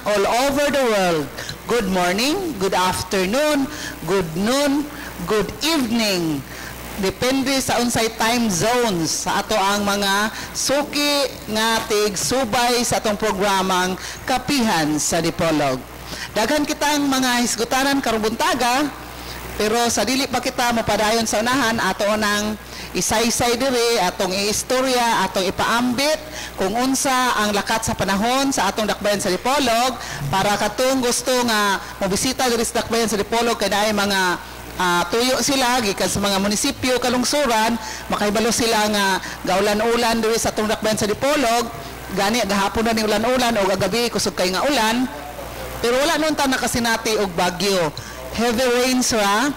all over the world. Good morning, good afternoon, good noon, good evening. Depende sa unsay time zones sa ato ang mga suki nga tig subay sa atong programang Kapihan sa Dipolog. Daghan kitang mga hisgutanan karong buntaga, pero sa dili pa kita mapadayon sa unahan, ato nang isaysay diri, atong iistorya, atong ipaambit kung unsa ang lakat sa panahon sa atong dakbayan sa Dipolog, para katong gusto nga mobisita diri sa dakbayan sa Dipolog kay naay mga tuyo sila gikan sa mga munisipyo kalungsuran, makahibalo sila nga gaulan-ulan diri sa atong dakbayan sa Dipolog. Gani gahapon na ni ulan-ulan o gagabi kusog kay nga ulan, pero wala nun ta nakasinati og bagyo, heavy rains ra.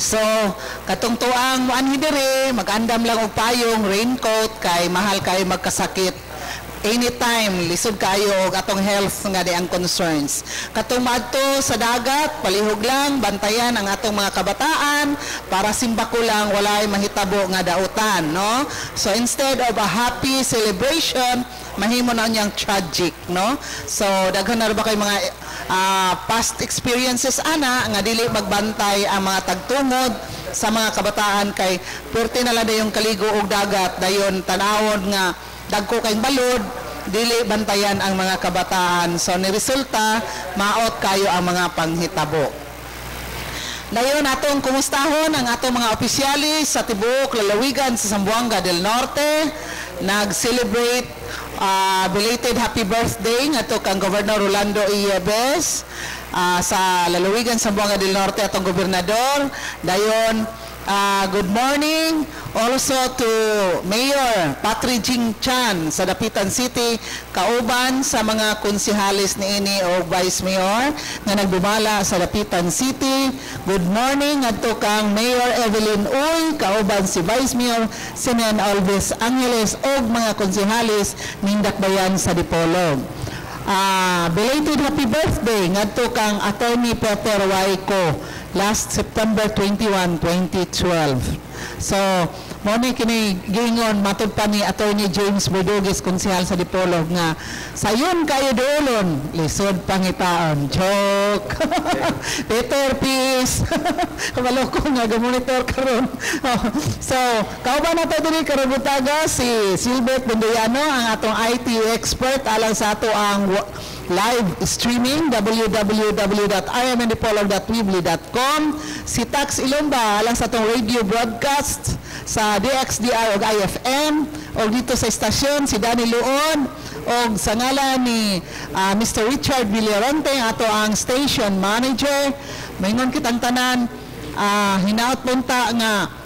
So katong tuang muanhi diri, mag-andam lang og payong, raincoat, kay mahal kay magkasakit anytime, lisod kayo og atong health nga di ang concerns. Katong maadto sa dagat, palihog lang, bantayan ang atong mga kabataan para simbako lang walay mahitabo nga dautan, no? So instead of a happy celebration, mahimo na niyang tragic, no? So daghan na ba kay mga past experiences ana nga dili magbantay ang mga tagtungod sa mga kabataan, kay perti na lang yung kaligo og dagat, dayon tanawon nga dagko kayong balod, dili bantayan ang mga kabataan. So niresulta maot kayo ang mga panghitabo. Dayon atong kumustahon ang atong mga opisyalis sa tibuok lalawigan sa Zamboanga del Norte. Nag-celebrate belated happy birthday ngadto kang Governor Rolando Iebes sa lalawigan sa Zamboanga del Norte atong gobernador. Dayon good morning also to Mayor Patri Jing Chan sa Dapitan City, kauban sa mga konsehalis niini o Vice Mayor nga nagbumala sa Dapitan City. Good morning adto kang Mayor Evelyn Uy, kauban si Vice Mayor Sinan Alves Angeles og mga konsehalis ning dakbayan sa Dipolog. Belated happy birthday ngadto kang Attorney Peter Waiko last September 21, 2012. So, mo ni kini gingon matud pa ni Attorney James Bordugues, konsehal sa Dipolog, nga sayon kayo doolon, lisod pangitaon. Joke. Peter, peace. Kabalo ko nga gamonitor karon. So, kauban na tayo din karon butaga si Silbert Bunduyano, ang atong IT expert alang sa ato ang live streaming www.rmndipolog.weebly.com, si Tax Ilomba alang sa atong radio broadcast sa DXDR o IFM, o dito sa istasyon si Danny Luon, o sa ngalan ni Mr. Richard Villaronte ato ang station manager. Maingon kitang tanan, hinaot punta nga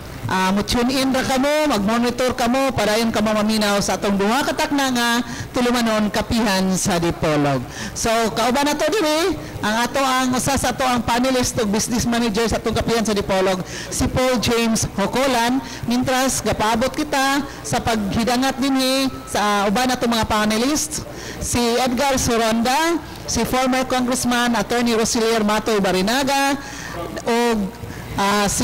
mo-tune in ra kamo, mag-monitor kamo para yun kamo maminaw sa atong duha katakna nga tulumanon Kapihan sa Dipolog. So kauban nato diri ang ato ang usa sa ato ang panelist ug business manager sa atong Kapihan sa Dipolog, si Paul James Hocolan. Mintras gapaabot kita sa paghidangat dinhi sa uban nato mga panelists, si Edgar Soronda, si former Congressman Attorney Rosilier Matoy Barinaga, o si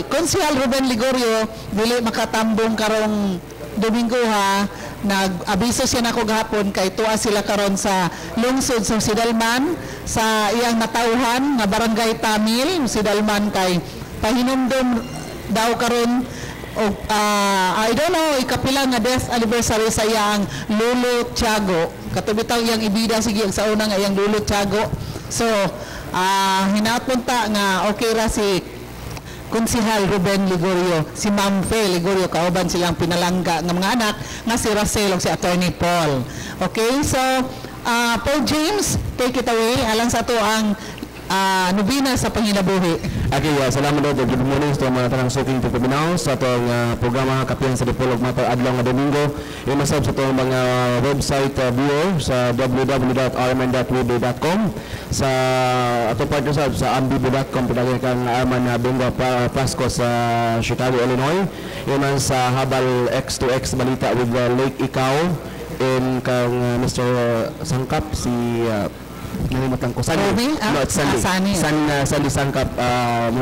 Konsehal Ruben Ligorio dili makatambong karong Domingo ha. Nag-abiso siya nako gahapon kay tuwa sila karon sa lungsod sa Sidalman sa iyang natauhan nga barangay Tamil. Sidalman kay pahinumdom daw karon og I don't know ikapila nga death anniversary sa iyang Lolo Tiago. Katubitaw iyang ibida sige sa una nga iyang Lolo Tiago. So hinapunta nga okay ra si Konsehal Ruben Ligorio, si Ma'am Fe Ligorio, kauban silang pinalangga ng mga anak nga si Racel o si Attorney Paul. Okay, so Paul James, take it away alang sa to ang nubina sa panginabuhi. Okay, salamat daw. Good morning sa mga tanang suking pagpabinaw sa itong programa Kapihan sa Dipolog Mata Adlaw nga Domingo. Imasab sa itong mga website viewer sa www.rmn.weebly.com, sa atong partner sa ambibo.com, pinagay kang Arman Benga Pasco sa Chicago, Illinois. Iman sa Habal X2X Balita with Lake Ikaw, and kang Mr. Sangkap, si nalimutan ko Sandy Sangkap,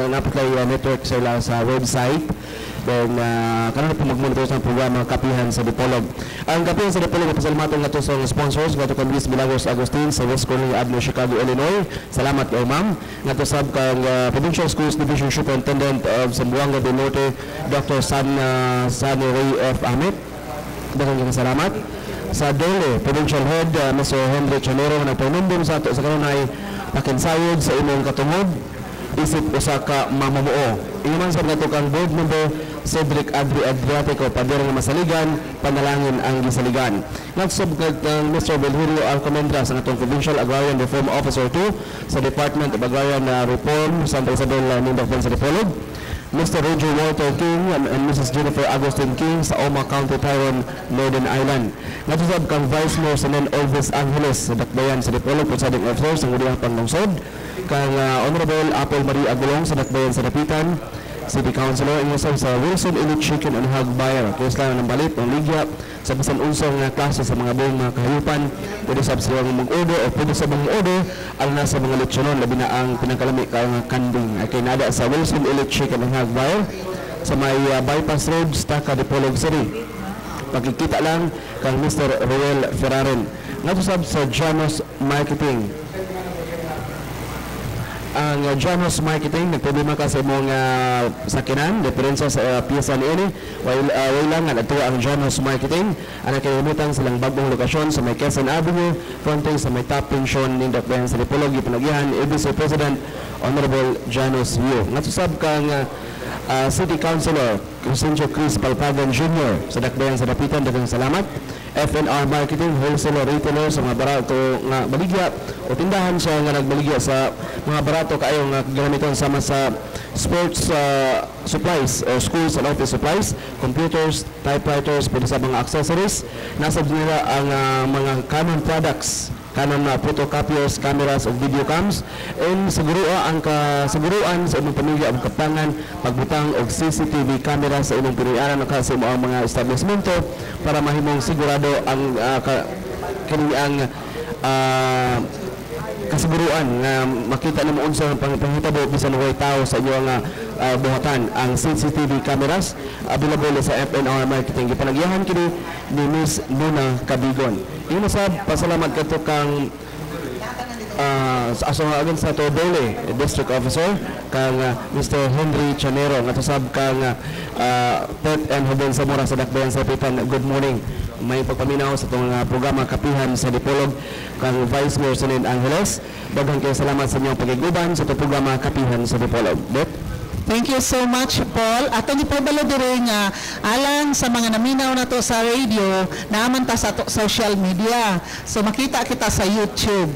napatlay network sila sa website. then karon po magmonitor sa programa Kapihan sa Dipolog. Ang Kapihan sa Dipolog pasalamatan nga to sa sponsors nga to kang Luis Milagros Agustin sa West Cornell Avenue, Chicago, Illinois. Salamat kay ma'am. Nga to sab kang Provincial Schools Division Superintendent of Zamboanga del Norte, Dr. Sani Ray F. Ahmed. Daghang salamat. Sa Dole Provincial Head Mr. Henry Chanero nga nagpanumbong sa ato sa kanunay pakinsayod sa imong katungod isip usa ka mamumuo. Iman sa nato kang board member Cedric Adriatico padre nga masaligan panalangin ang gisaligan. Nagsub kag Mr. Belhirio Alcomendra sa natong Provincial Agrarian Reform Officer 2 sa Department of Agrarian Reform Santa Isabel Mindoro sa Dipolog. Mr. Roger Walter King and Mrs. Jennifer Agustin King sa Oma County, Tyrone, Northern Ireland. Natusab kang Vice Mayor sa Nen Olvis Angeles sa Dakbayan sa Dipolog presiding officer sa Ngudiyang Panglungsod. Kang Honorable Apple Marie Agulong sa Dakbayan sa Dapitan. City Councilor inusab sa Wilson Elite Chicken and Hog Buyer. Kaya sila ng balit ng ligya sa bisan unsong klase sa mga buong mga kahayupan. Pwede sa silang mag-order o pwede sa mga order ang nasa mga leksyonon labi na ang pinangkalami kang kanding. Ay kay nada sa Wilson Elite Chicken and Hog Buyer sa may bypass road, Staka, Dipolog City. Pagkikita lang kang Mr. Roel Ferraren. Natusab sa Janos Marketing. Ang Janos Marketing nagproblema ka sa mga sakinan, diferensya sa piyesa ni ini. While lang nga ang Janos Marketing ang nakalimutan silang bagong lokasyon sa may Quezon Avenue, fronting sa may top pension ni Dakbayan sa Dipolog, Panagihan, ABC President Honorable Janos Yu. Natusab kang City Councilor Crescencio Chris Palpagan Jr. sa Dakbayan sa Dapitan, daghang salamat. FNR Marketing, wholesaler, retailer sa mga barato nga baligya o tindahan siya nga nagbaligya sa mga barato kayo nga gamiton sama sa sports supplies o schools and office supplies, computers, typewriters, pwede sa mga accessories. Nasa nila ang mga Canon products, Canon photocopiers, cameras o video cams, and ang kasiguruan sa imong pamilya ang kapangan pagbutang og CCTV camera sa imong pinianan sa imong mga establishmento para mahimong sigurado ang kasiguruan nga makita nimo unsa ang panghitabo bisan way tao sa inyo nga buhatan. Ang CCTV cameras available sa FNR Marketing. Gipanagyahan kini ni Miss Luna Cabigon. Inusab pasalamat kadto kang sa agen sa to Dole District Officer kang Mr. Henry Chanero nga tusab kang Pet and Hoben Zamora sa Dakbayan sa Dapitan. Good morning. May pagpaminaw sa itong programa Kapihan sa Dipolog kang Vice Mayor sa Nen Angeles. Daghang kayo salamat sa inyong pagiguban sa itong programa Kapihan sa Dipolog. Thank you so much, Paul. At ang ipabalo din nga alang sa mga naminaw na to sa radio, naaman ta sa social media. So makita kita sa YouTube.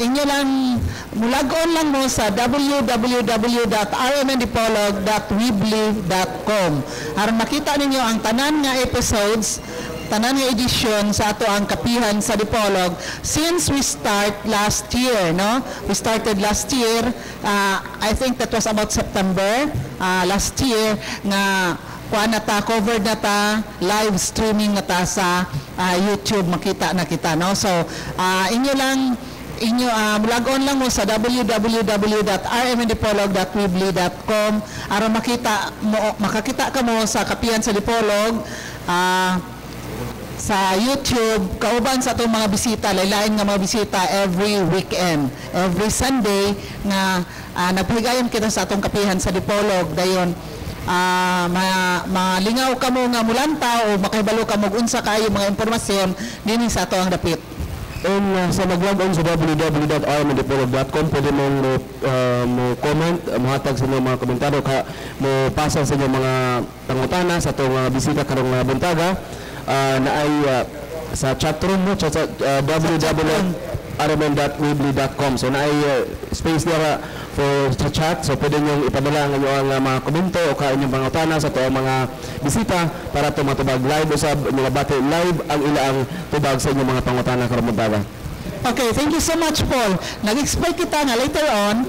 Inyo lang, mulagon lang mo sa www.rmndipolog.weebly.com. Aron makita ninyo ang tanan nga episodes, tanan nga edition sa ato ang Kapihan sa Dipolog since we start last year, no? We started last year, I think that was about September last year nga kuan na ta, covered na ta, live streaming na ta sa YouTube, makita na kita, no? So mulagon lang mo sa www.rmndipolog.weebly.com aron makakita ka mo sa Kapihan sa Dipolog sa YouTube, kauban sa itong mga bisita, laylain nga mga bisita every weekend, every Sunday nga nagpahigayon kita sa atong Kapihan sa Dipolog. Dayon, malingaw ka mo nga mulanta o makahibalo ka mo unsa kayo mga impormasyon din sa ato ang dapit. And sa mag-log on sa www.rmndipolog.com pwede mong mo comment, muhatag sa inyong mga komentaryo, mo pasa sa inyong mga pangutana sa itong bisita karong buntaga. Na ay sa chatroom mo sa www.rmn.weebly.com. So na ay space there for sa chat, so pwede nyo ipadala ang inyong mga komento o inyong mga utana sa ito mga bisita para ito matubag live usab mga bati live ang ilaang tubag sa inyong mga pangutana karong buntaga. Okay, thank you so much, Paul. Nag-expect kita nga later on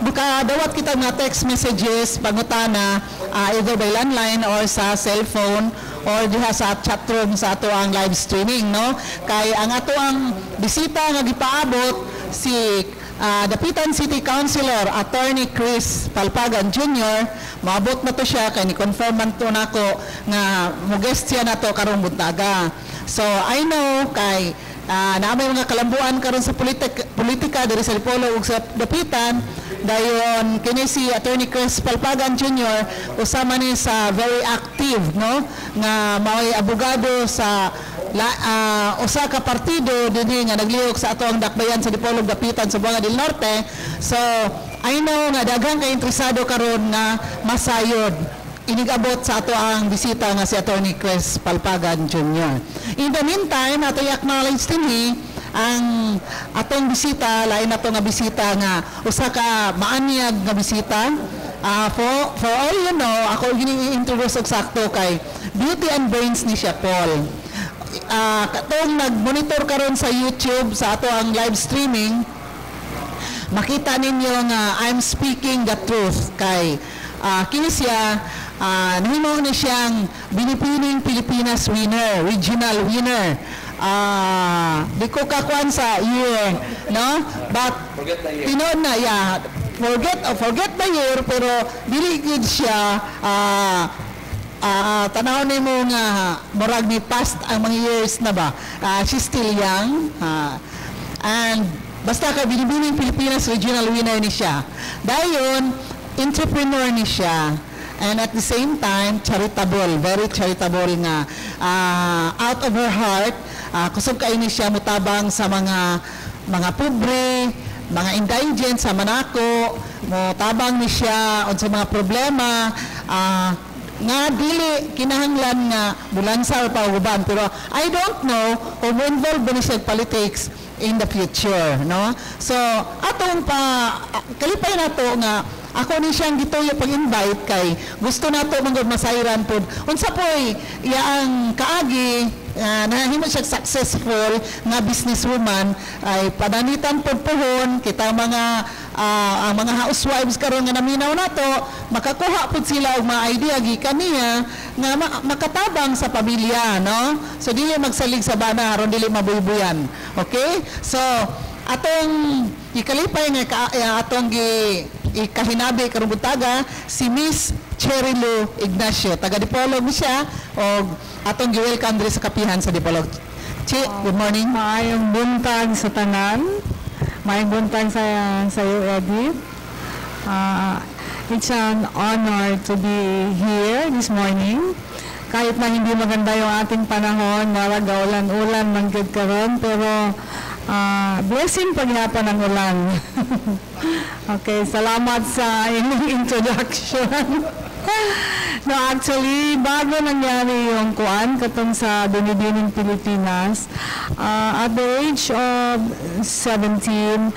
buka dawat kita nga text messages pangutana either by landline or sa cellphone or diha sa chatroom sa ato ang live streaming, no? Kay ang ato ang bisita nga gipaabot si Dapitan City Councilor Attorney Chris Palpagan Jr. Maabot na to siya kay ni-confirm man to nako nga mo-guest siya na to karong buntaga. So I know kay naamay mga kalambuan karon sa politika diri sa Dipolog ug sa Dapitan dayon kini si Attorney Chris Palpagan Jr. usama ni sa very active, no, nga mao'y abogado sa usa ka partido dinhi nga naglihok sa ato ang dakbayan sa Dipolog Dapitan sa Buanga del Norte. So I know nga daghang kay interesado karon nga masayod inigabot sa ato ang bisita nga si Attorney Chris Palpagan Jr. In the meantime, ato i-acknowledge dinhi ang atong bisita, lain ato nga bisita nga usa ka maanyag nga bisita. For all you know, ako gini-introduce og sakto kay Beauty and Brains ni siya Paul. Katong nag-monitor karon sa YouTube sa ato ang live streaming, makita ninyo nga I'm speaking the truth kay kini siya nahimo na siyang binipining Pilipinas winner, regional winner. Di ko kakuan sa year, no? But tinon na, yeah, forget the year, pero dili gid siya tanaw nimo nga murag ni past ang mga years na ba. She's still young. And basta ka binibining Pilipinas regional winner ni siya. Dayon entrepreneur ni siya. And at the same time, charitable, very charitable nga. Out of her heart, kusog kayo ni siya mutabang sa mga pobre, mga indigent sa Manako, mutabang ni siya on sa mga problema, nga dili kinahanglan nga bulansa o pauguban. Pero I don't know kung involved ba ni siya politics in the future, no? So, atong kalipay na to nga ako ni siyang gituyo pag-invite kay gusto nato manggod masayran pod unsa poy iyang kaagi nahimo siya successful nga businesswoman ay padanitan pod pohon kita ang mga housewives karon nga naminaw nato makakuha pod sila og mga idea gikan niya nga makatabang sa pamilya, no? So dili magsalig sa bana aron dili mabuybuyan. Okay? So atong ikalipay nga atong ikahinabi karong buntaga si Miss Cherry Lou Ignacio, taga Dipolog siya og atong gi-welcome diri sa kapihan sa Dipolog. Good morning. Maayong buntag sa tanan. Maayong buntag sa iyo, Edith. It's an honor to be here this morning. Kahit na hindi maganda yung ating panahon, maraga ulan-ulan man gid karon, pero blessing paghihapon ng ulan. Okay, salamat sa inyong introduction. No, actually, bago nangyari yung kuan katong sa Binibining Pilipinas, at the age of 17,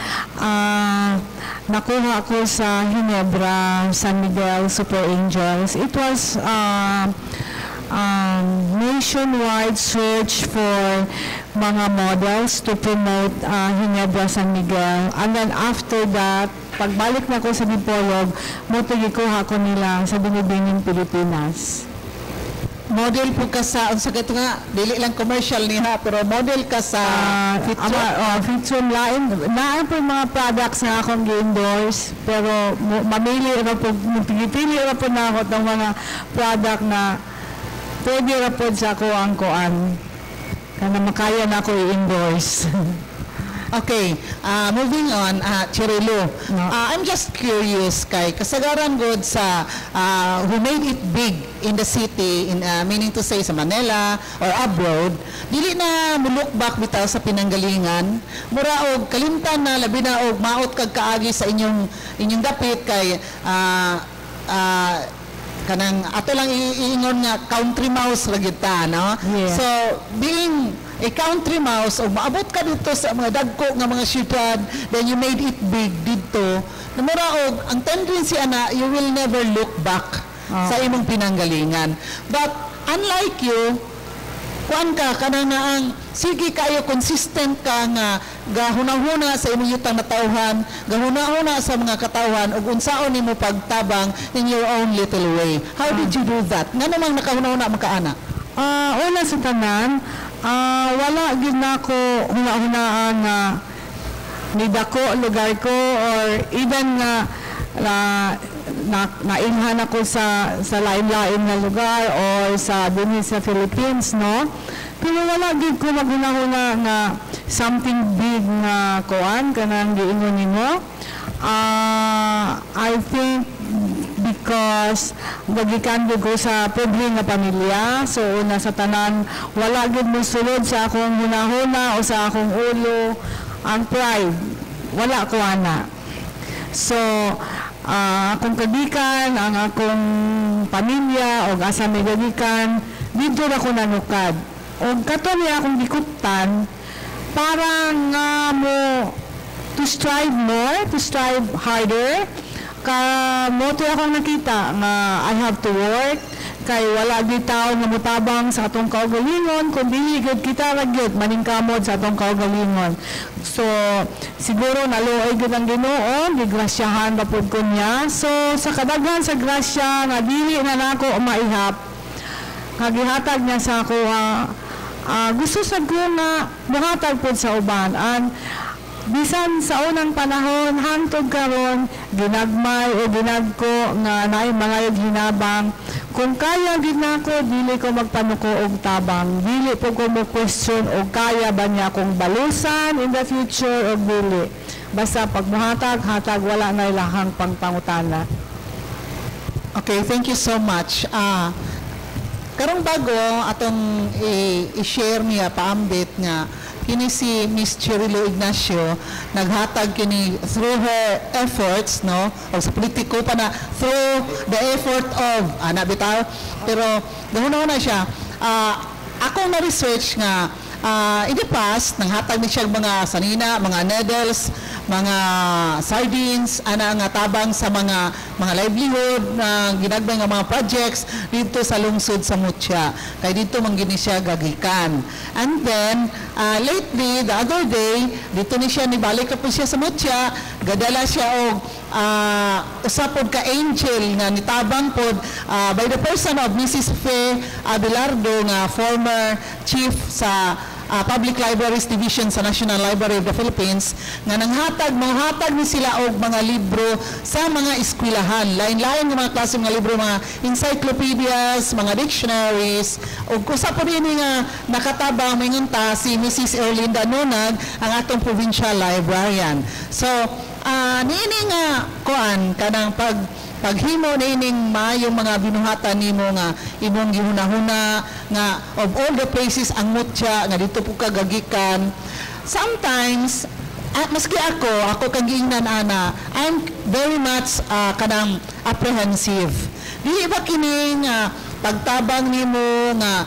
nakuha ako sa Ginebra, San Miguel, Super Angels. It was nationwide search for mga models to promote Ginebra San Miguel. And then after that, pagbalik na ko sa Dipolog, mutugikuha ko nila sa Binibining Pilipinas. Model po ka sa, unsa ka ito nga, dili lang commercial niya, pero model ka sa Fitson line. Naan po mga products na akong gi-endorse, pero mamili na po, pili na po na ako ng mga product na pwede na po sa ako ang kuan. Kana makaya na ako i-endorse. Okay, moving on, Cherry Lou. I'm just curious kay kasagaran good sa who made it big in the city, meaning to say sa Manila or abroad, dili na mulok back bitaw sa pinanggalingan, mura og kalimtan na labi na og maot kag kaagi sa inyong dapit kay kanang ato lang iingon nga country mouse ra gid ta, no? Yeah. So being a country mouse o maabot ka dito sa mga dagko nga mga syudad, then you made it big dito, namura og ang tendency ana you will never look back sa imong pinanggalingan. But unlike you, kuan ka kanang ang sige kayo consistent ka nga gahuna-huna sa imong yutang natawhan, gahuna-huna sa mga katawhan ug unsaon nimo pagtabang in your own little way. How did you do that? Nga namang nakahuna-huna makaana? Una sa tanan, wala gid nako huna-hunaan nga nidako lugar ko or even nga nailhan ako sa lain-lain na lugar or sa dinhi sa Philippines, no? Pero wala gid ko maghuna-huna nga something big nga kuan kanang giingon nimo. I think because nagikan ko sa pobre nga pamilya, so una sa tanan wala gid mo sulod sa akong hunahuna o sa akong ulo ang pride, wala ko ana. So akong kagikan, ang akong pamilya o asa may gagikan, dito ra ko nanukad o kato niya akong gikutan para nga mo to strive more, to strive harder. Moto akong nakita nga I have to work kay wala di tao nga mutabang sa atong kaugalingon kundi gid kita ra gyud maningkamod sa atong kaugalingon. So siguro naluoy gid ang Ginoo, gigrasyahan ba pud ko niya. So sa kadaghan sa grasya nga dili na nako maihap, kagihatag niya sa ako gusto sad ko nga buhatag pud sa uban. And bisan sa unang panahon hangtod karon ginagmay o ginagko nga naay mga hinabang, kung kaya gid nako dili ko magpanuko og tabang, dili po ko mo question og kaya ba niya akong balusan in the future o dili. Basta pagmuhatag hatag wala na ilahang pangpangutana. Okay, thank you so much. Karong bago atong i-share niya paambit nga kini si Miss Chirilo Ignacio naghatag kini through her efforts, no, o sa politiko pa na through the effort of bitaw, pero gahuna siya. Akong na-research nga in the past nanghatag ni siya mga sanina, mga noodles, mga sardines, nga tabang sa mga livelihood na ginagmay nga mga projects dito sa lungsod sa Mutya. Kay dito man gini siya gagikan. And then lately, the other day, dito ni siya nibalik po siya sa Mutya, gadala siya og usapod ka angel nga nitabang pod by the person of Mrs. Fe Abelardo nga former chief sa Public Libraries Division sa National Library of the Philippines, nga manghatag ni sila og mga libro sa mga eskwelahan, lain-lain nga mga klase mga libro, mga encyclopedias, mga dictionaries, ug kusa po rin nga nakatabang mingunta si Mrs. Erlinda Nunag, ang atong provincial librarian. So niini nga kuan kanang paghimo nining mayong mga binuhatan nimo nga imong gihunahuna nga of all the places ang Mutya nga dito po kagagikan. Sometimes maski ako kang giingnan ana, I'm very much kanang apprehensive. Dili ba kini nga pagtabang nimo nga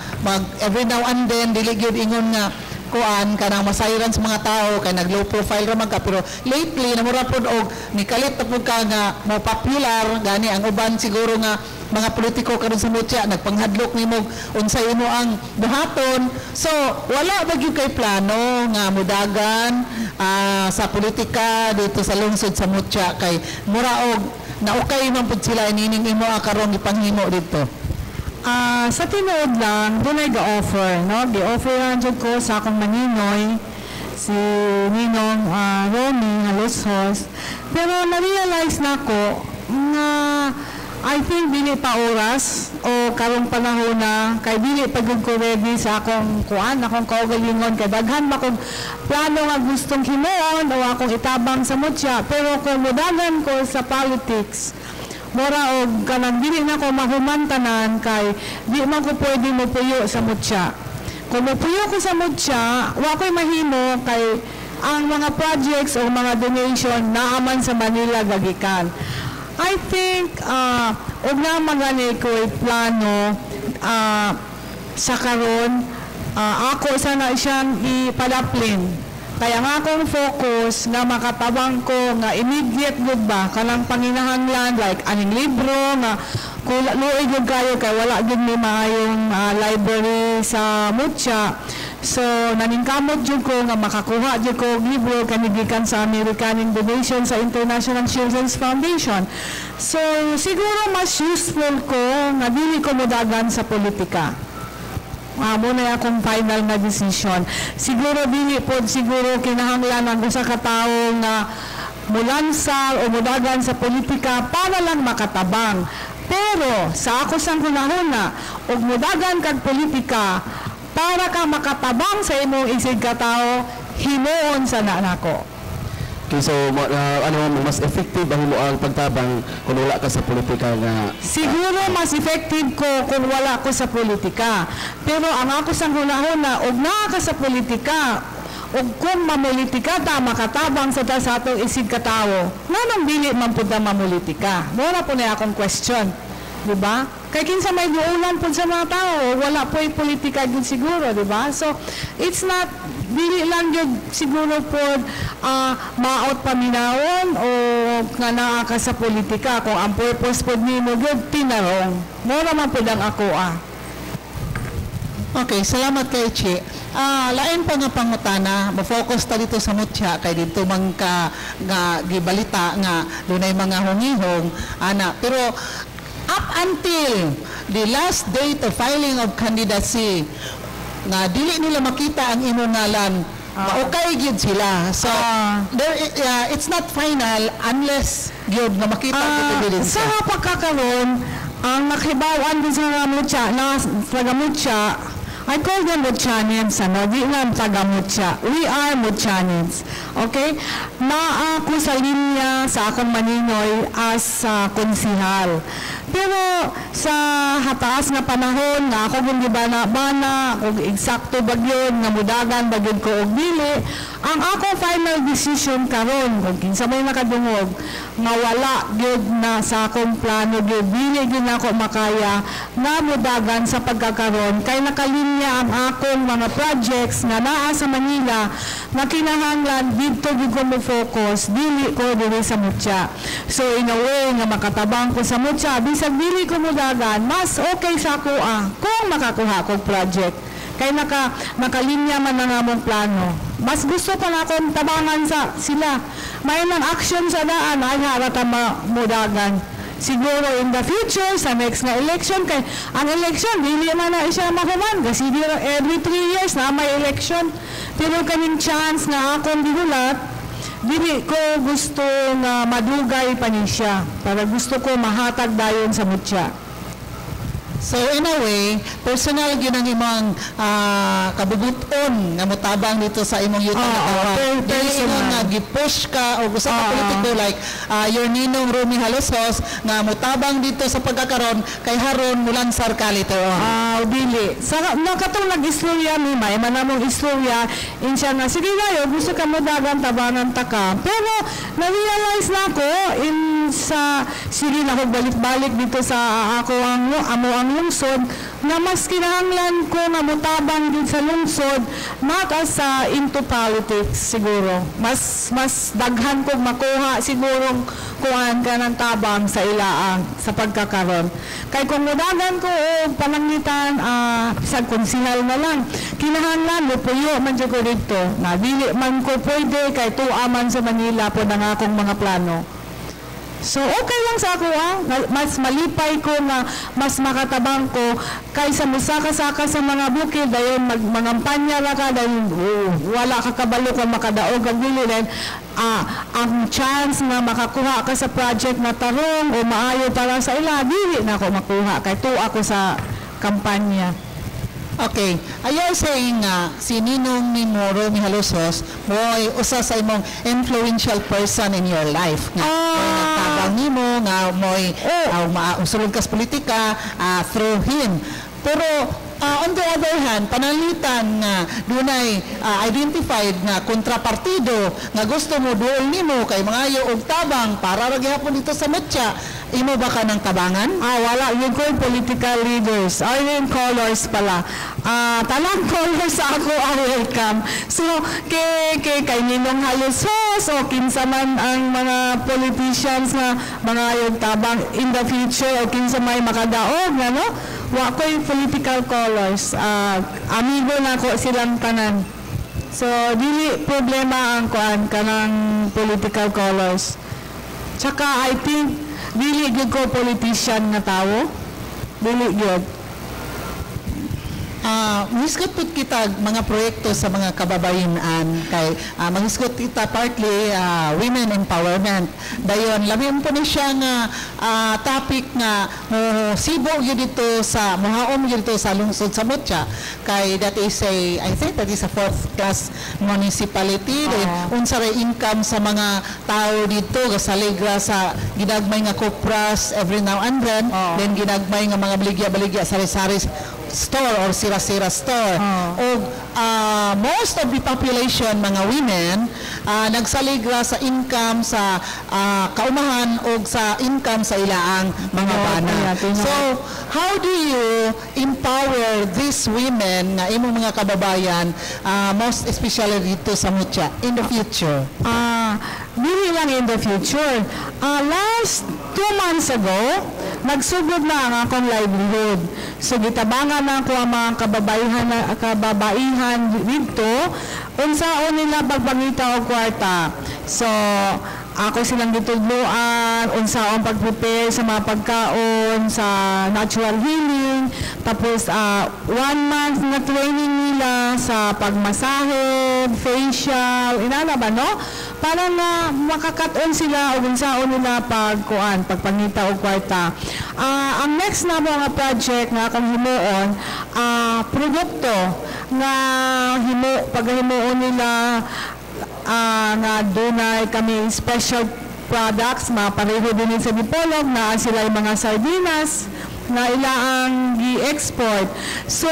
every now and then dili gyud ingon nga kuan kanang masayran sa mga tao kay nag low profile ra man ka, pero lately namura pod og nikalit na pud ka nga mo popular gani ang uban siguro nga mga politiko karon sa Mutya nagpanghadlok nimo unsay imo ang buhaton. So wala ba gyud kay plano nga mudagan sa politika dito sa lungsod sa Mutya kay mura og naukay man pud sila nining imo karon ipanghimo dito? Sa tinuod lang, doon ay ga-offer, no? Gi-offeran dyan ko sa akong maninoy, si Ninong Romy Haloshos. Pero na-realize na ko na I think dili pa oras o karong panahon na kay dili pagod ko ready sa akong akong kaugalingon kay daghan ba kong plano nga gustong himuon o akong itabang sa Mutya. Pero kung mudagan ko sa politics, mura og kanang dili na ko mahumantanan kay di man ko pwede mo puyo sa Mutya. Kung mapuyo ko sa Mutya, wa ko'y mahimo kay ang mga projects o mga donation naaman sa Manila gagikan. I think og na magani ko'y plano sa karon ako sana siyang ipadaplin. Kaya nga akong focus nga makatabang ko nga immediate good ba kanang panginahanglan like aning libro nga luoy gyud kayo kay wala gyud may maayong library sa Mutya. So naningkamot jud ko nga makakuha jud ko og libro kanigikan sa American donation sa International Children's Foundation. So siguro mas useful ko nga dili ko modagan sa politika. muna akong final na decision. Siguro dili po siguro kinahanglan ang usa ka tawo nga mulansar o mudagan sa politika para lang makatabang. Pero sa ako sang hunahuna og mudagan kag politika para ka makatabang sa imong isig ka tawo, himuon sa nako. Okay, so mas effective ang pagtabang kung wala ka sa politika nga? Siguro mas effective ko kung wala ko sa politika. Pero ang ako sang hunahuna, og naa ka sa politika, og kung mamulitika ta, makatabang sa atong isig katawo, nanong dili man pud ta mamulitika? Mura po na akong question. Diba? Kaya kinsa may duulan po sa mga tao, wala po yung politika yun siguro, diba? So, it's not, dili lang yun siguro po maot paminawon o nga naa ka sa politika. Kung ang purpose po nimo yun, tinarong. Mura man po lang ako Okay, salamat kay Che. Lain pa nga pangutana, ma-focus ta dito sa mutya kay dito man ka nga gibalita nga dunay mga hungihong ana. Pero up until the last date of filing of candidacy, nga dili nila makita ang imong ngalan, okay gyud sila. So it's not final unless gyud nga makita ang evidence. Sa pagkakaroon, ang nakibawan din sa mutya, I call them Mutchanians, di lang taga Mutya. We are Mutchanians. Okay? Ako sa linya sa akong maninoy as konsihal. Pero sa hataas nga panahon nga ako kung gibana-bana, kung eksakto bagyon, nga mudagan bagyon ko og dili, ang akong final decision karon kung kinsa may nakadungog nga wala gyud na sa akong plano gyud dili gyud nako makaya nga mudagan sa pagkakaroon kay nakalinya ang akong mga projects nga naa sa Manila nga kinahanglan dito gyud ko mo focus dili ko dili sa Mutya. So in a way nga makatabang ko sa Mutya bisag dili ko mudagan mas okay sa ako kung makakuha kog project kay nakalinya man ang among plano. Mas gusto pa na akong tabangan sa sila. May nang action sa daan ay harata mudagan. Siguro in the future, sa next na election, kay ang election, dili man na siya mahuman. Kasi every 3 years na may election. Pero kaming chance na akong gihulat, dili ko gusto na madugay pa ni siya. Para gusto ko mahatag dayon sa Mutya. So in a way, personal yun ang imong kabubuton nga mutabang dito sa imong yuta na tawag. Dili nga gi-push ka o gusto ka politiko like your ninong Romy Halosos nga mutabang dito sa pagkakaroon kay haron mulansar ka later on. Dili. Sa nakatong nag-istorya ni may manamong istorya insya nga sige gayo gusto ka mudagan tabanan ta ka. Pero na-realize na ako sa sige na ako balik-balik dito sa ako ang lungsod na mas kinahanglan ko nga mutabang din sa lungsod not as into politics siguro. Mas daghan kong makuha siguro kuhaan ka ng tabang sa ilaang sa pagkakaroon. Kay kung mudagan ko panangitan sa konsihal na lang kinahanglan lupuyo man dyan ko dito na dili man ko pwede kay tuaman sa Manila po ng akong mga plano. So, okay lang sa ako mas malipay ko na mas makatabang ko kaysa musaka-saka sa mga bukid dahil mangampanya ra ka dahil wala ka kabalo kung makadaog ang dili ang chance na makakuha ka sa project na tarong o maayo para sa ila, dili na ako makuha kay to ako sa kampanya. Okay. Ayaw saying nga, si Ninong Nino Romy Halosos mo'y usa sa imong influential person in your life. Nga, nagtabang nimo, nga mo'y usulog ka sa politika through him. Pero, on the other hand, panalitan nga dunay identified nga kontrapartido nga gusto mo duol nimo kay mga og tabang para ra gihapon dito sa Mutya. Imo ba ka ng tabangan? Wala. Yung ko political leaders. Yung colors pala. Talang colors ako welcome. So, kay Ninong Halosos o kinsa man ang mga politicians na mga yung tabang in the future o kinsa may makadaog na no? Wa ko yung political colors. Amigo na ko silang tanan. So, dili problema ang kuan kanang political colors. Tsaka, I think, dili gyud ko politician na tawo. Dili gyud. Mangisgot po kita mga proyekto sa mga kababayan kay mangisgot kita partly women empowerment. Dayon labi po ni siya nga topic nga sibo gyud dito sa mohaom gyud dito sa lungsod sa Mutya kay that is I think that is a fourth class municipality. Unsa ray income sa mga tao dito kasaligra sa ginagmay nga kopras every now and then ginagmay nga mga baligya-baligya sari-sari store or sira-sira store. O most of the population, mga women, nagsaligra sa income sa kaumahan o sa income sa ilaang mga bana. So, how do you empower these women na imong mga kababayan, most especially dito sa Mutya, in the future? Dili lang in the future. Last 2 months ago, nagsugod na ang akong livelihood. So gitabangan na ako ang mga kababaihan dito unsaon nila pagpangita og kwarta. So ako silang gitudloan unsaon pag-prepare sa mga pagkaon sa natural healing, tapos 1 month na training nila sa pagmasahe, facial, inana ba no? Para na makakaton sila o unsaon nila pagpangita og kwarta. Ang next na mga project nga akong himuon, produkto nga paghimuon nila nga dunay kami special products, pareho din sa Dipolog na sila yung mga sardinas na ilaang gi-export. So,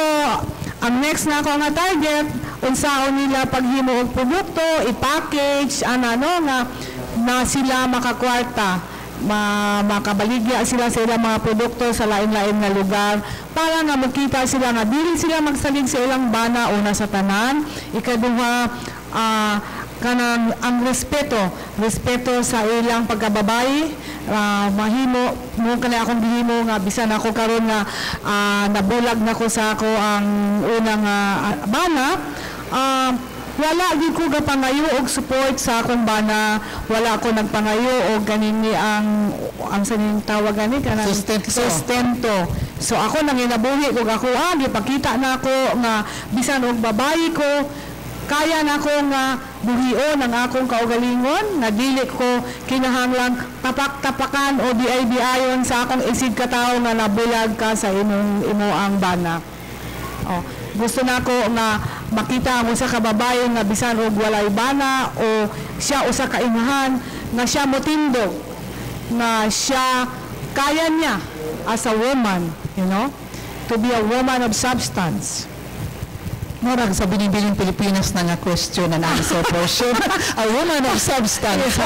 ang next na ako nga target, unsaon nila paghimo og produkto, i-package, na sila makakwarta, makabaligya sila sa ilang mga produkto sa lain-lain na lugar para nga makita sila nga dili sila magsalig sa ilang bana una sa tanan. Ikaduha, kanang ang respeto sa ilang pagkababayi, mahimo mo kanay akong gihimo nga bisan ako karon nga nabulag na ko sa ako ang unang bana, wala di ko gapangayo og support sa akong bana, wala ako nagpangayo og ganini ang saning tawag gani kanang sustento. So ako nang inabuhi kog ako gipakita na ako nga bisan og babayi ko kaya na ko nga buhion ang akong kaugalingon na dili ko kinahanglang tapak-tapakan o di-ayon sa akong isig katawo nga nabulag ka sa imo ang bana. Gusto na ko nga makita mo sa kababayan nga bisan og walay bana o siya usa ka imahan nga siya motindog na siya kaya niya as a woman, to be a woman of substance. Murag sa binibiling Pilipinas na nga question and answer portion. A woman of substance.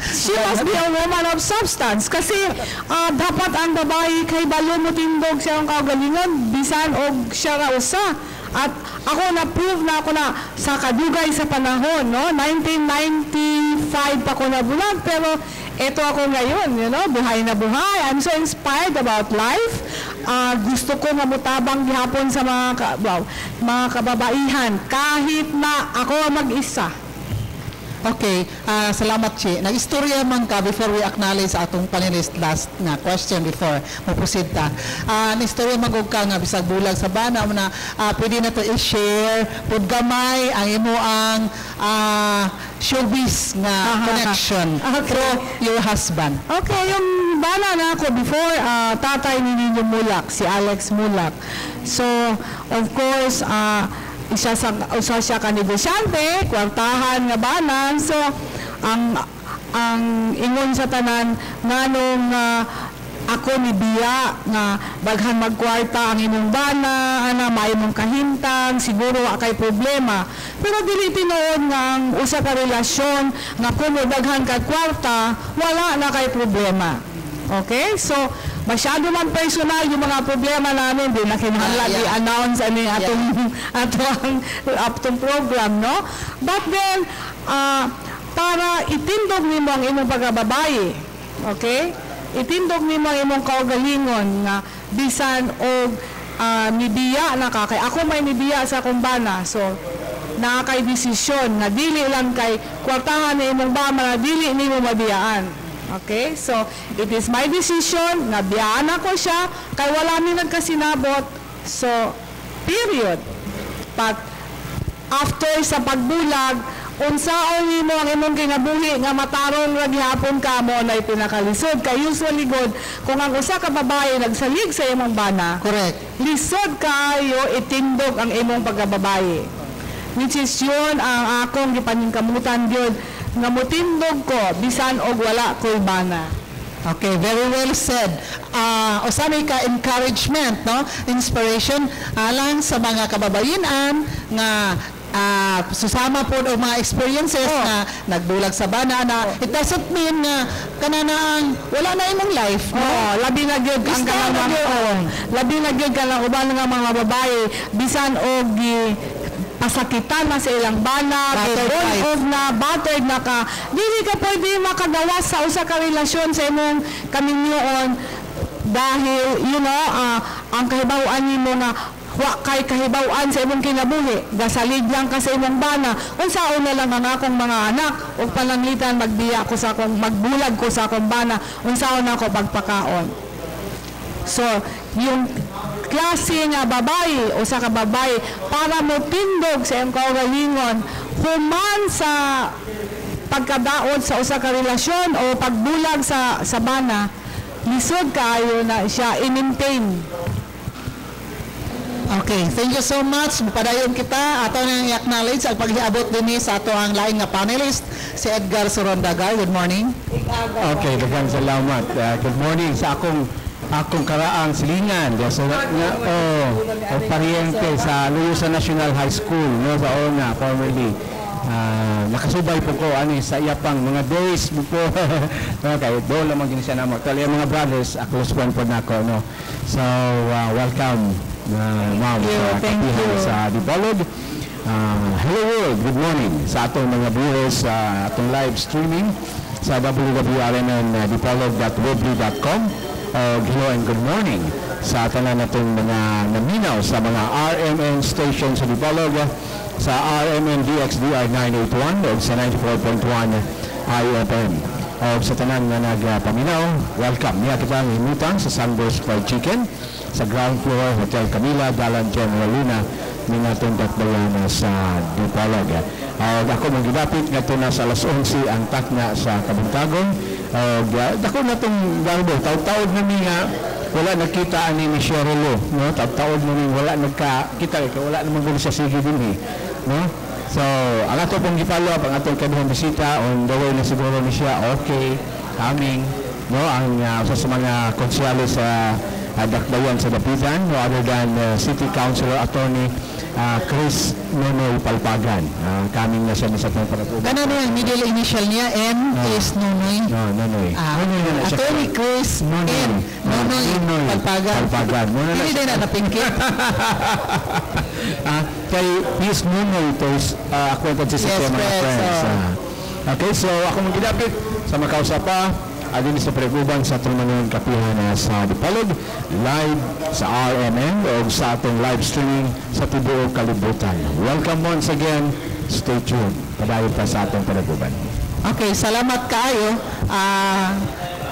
She must be a woman of substance kasi dapat ang babae kay balo motindog siya ang kaugalingon bisan og siya ra usa. At ako na-prove na ako na sa kadugay sa panahon, 1995 pa ko nabulag, pero ito ako ngayon, buhay na buhay. I'm so inspired about life. Gusto ko nga mutabang gihapon sa mga kababaihan kahit na ako mag-isa. Okay, salamat Chi. Nag-istorya man ka before we acknowledge atong panelist last na question before mo proceed ta. Nag-istorya man ka nga bisag bulag sa bana na pwede na to i-share pud gamay ang imo ang showbiz nga connection through your husband. Okay, yung bana na ako before tatay ni Ninyo Mulak, si Alex Mulak. So, of course, isa siya ka negosyante, kwartahan nga banan. So, ang ingon sa tanan nganong ako ni Bia nga baghan magkwarta ang imong bana, may imong kahintang, siguro akay problema. Pero dili tinuod nga ang usa ka relasyon nga kung daghan ka kwarta, wala na kay problema. Okay? So, masyado man personal yung mga problema namin, di na kinahanglan i-announce atong program, no? But then, para itindog nimo ang imong pagkababayi, okay? Itindog nimo ang imong kaugalingon nga bisan og nibiya na ka. Kay ako may nibiya sa akong bana, so nakakay desisyon na dili lang kay kwartahan ni imong bana na dili nimo mabiyaan. Okay? So, it is my decision na biyaan ako siya kay wala mi nagkasinabot. So, period. But after sa pagbulag, unsaon nimo ang imong kinabuhi nga matarong ra gihapon ka mo na pinakalisod kay usually good kung ang usa ka babae nagsalig sa imong bana. Correct. Lisod kaayo itindog ang imong pagkababaye. Which is yun ang akong gipaningkamutan gyud nga mutindog ko bisan og wala ko'y bana. Okay, very well said. Usami ka encouragement, no? Inspiration alang sa mga kababayan nga susama po og mga experiences na nagbulag sa bana na it doesn't mean nga kananaang wala na imong life, no? Labi na gyud ang kanang labi na gyud kanang uban nga mga babae bisan og pasakitan na sa ilang bana, battered na ka, dili ka pwede makagawas sa usa ka relasyon sa imong kaminyoon dahil, ang kahibawan nimo na wa kay kahibawan sa imong kinabuhi, gasalig lang ka sa imong bana, unsaon na lang ang akong mga anak, ug palangitan magbiya ko sa akong, magbulag ko sa akong bana, unsaon ako pagpakaon. So, yung klase nga babae o sa kababae para mo tindog sa iyong kaugalingon human sa pagkadaot sa usa ka relasyon o pagbulag sa bana, lisod kaayo na siya i-maintain. Okay, thank you so much. Padayon kita ato nang i-acknowledge ang paghiabot dinhi sa ato ang lain nga panelist si Edgar Sorondaga. Good morning. Okay, daghang salamat. Good morning sa akong karaang silingan sa pariente sa Luyosa National High School no sa una formerly nakasubay po ko sa iyapang mga days po okay do lamang gini siya namo kali mga brothers close friend po nako no so welcome ma'am sa Dipolog. Hello world, good morning sa atong mga viewers sa atong live streaming sa www.rmndipolog.webly.com. Hello and good morning sa tanan natong mga naminaw sa mga RMN stations sa Dipolog, sa RMN DXDR 981 o sa 94.1 IFM. O sa tanan na nagpaminaw, welcome. Niya kita ang himutang sa Sunburst Fried Chicken sa ground floor Hotel Camila, Dalan General Luna, minatong tatbayan sa Dipolog. Ako mong gidapit nga ito na sa alas 11 ang takna sa Kabuntagon. Dako na itong garbo, taod-taod na nga wala nagkita ni Sherilo, no? Taod-taod na wala nagkita, wala naman gulo sa sige din no? So, ang ato pong gipalo ang atong kaduhang bisita, on the way na siguro ni siya, okay, coming, no? Ang sa mga konsyales sa Dakbayan sa Dapitan, no other than City Councilor Attorney Chris Nonoy Palpagan. Coming na siya sa itong panatubo. Ganun yung middle initial niya, N is Nonoy. Nonoy. Attorney Chris N. Nonoy Palpagan. Hindi din na napingkit. Kay Miss Nonoy ito is acquainted sa mga friends. Okay, so ako mong gidapit sa makausapa adin sa preguban sa atong mga kapihan sa Dipolog live sa RMN o sa atong live streaming sa tibuok kalibutan. Welcome once again. Stay tuned. Padayon pa sa atong preguban. Okay, salamat kaayo.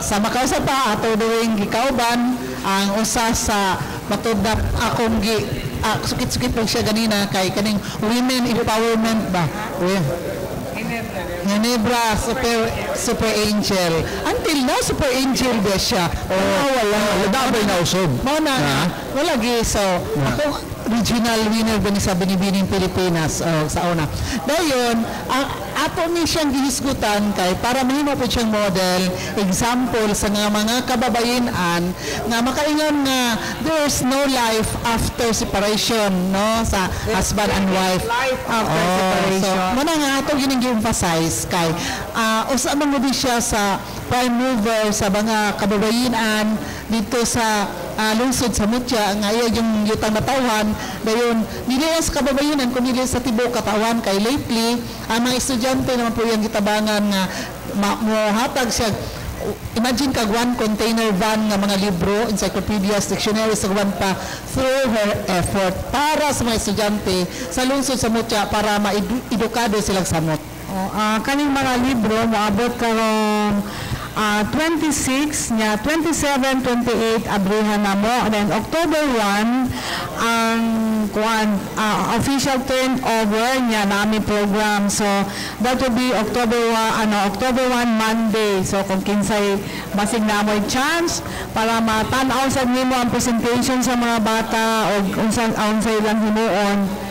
Sa makausapa ato doing gikauban ang usa sa matudap akong sukit-sukit lang siya ganina kay kaning women empowerment ba? Ginebra, super angel. Until now, super angel ba siya? Wala. Dabay na usog. Wala gi. So, ako, regional winner ba ni sa Binibining Pilipinas sa una. Dayon, ato ni siyang gihisgutan kay para mahimo po siyang model, example sa mga kababayenan nga makaingon nga there's no life after separation, no? Sa husband and wife. Life after separation. So, muna nga ato gini-emphasize kay usa man mo siya sa prime mover sa mga kababayenan dito sa lungsod sa Mutya nga iya yung yutang natawhan dayon dili sa kababayenan kundi sa tibuok katawan kay lately ang mga estudyante naman po yung gitabangan nga mohatag siya. Imagine kag one container van nga mga libro, encyclopedias, dictionaries sa one pa through her effort para sa mga estudyante sa lungsod sa Mutya para maedukado silang samot. Kaning mga libro moabot karong 26 nya 27, 28 abrihan na mo. And then October 1 ang official turnover niya nami program. So that will be October 1 Monday. So kung kinsay basig na mo'y chance para matanaw sa nimo ang presentation sa mga bata o unsay lang himuon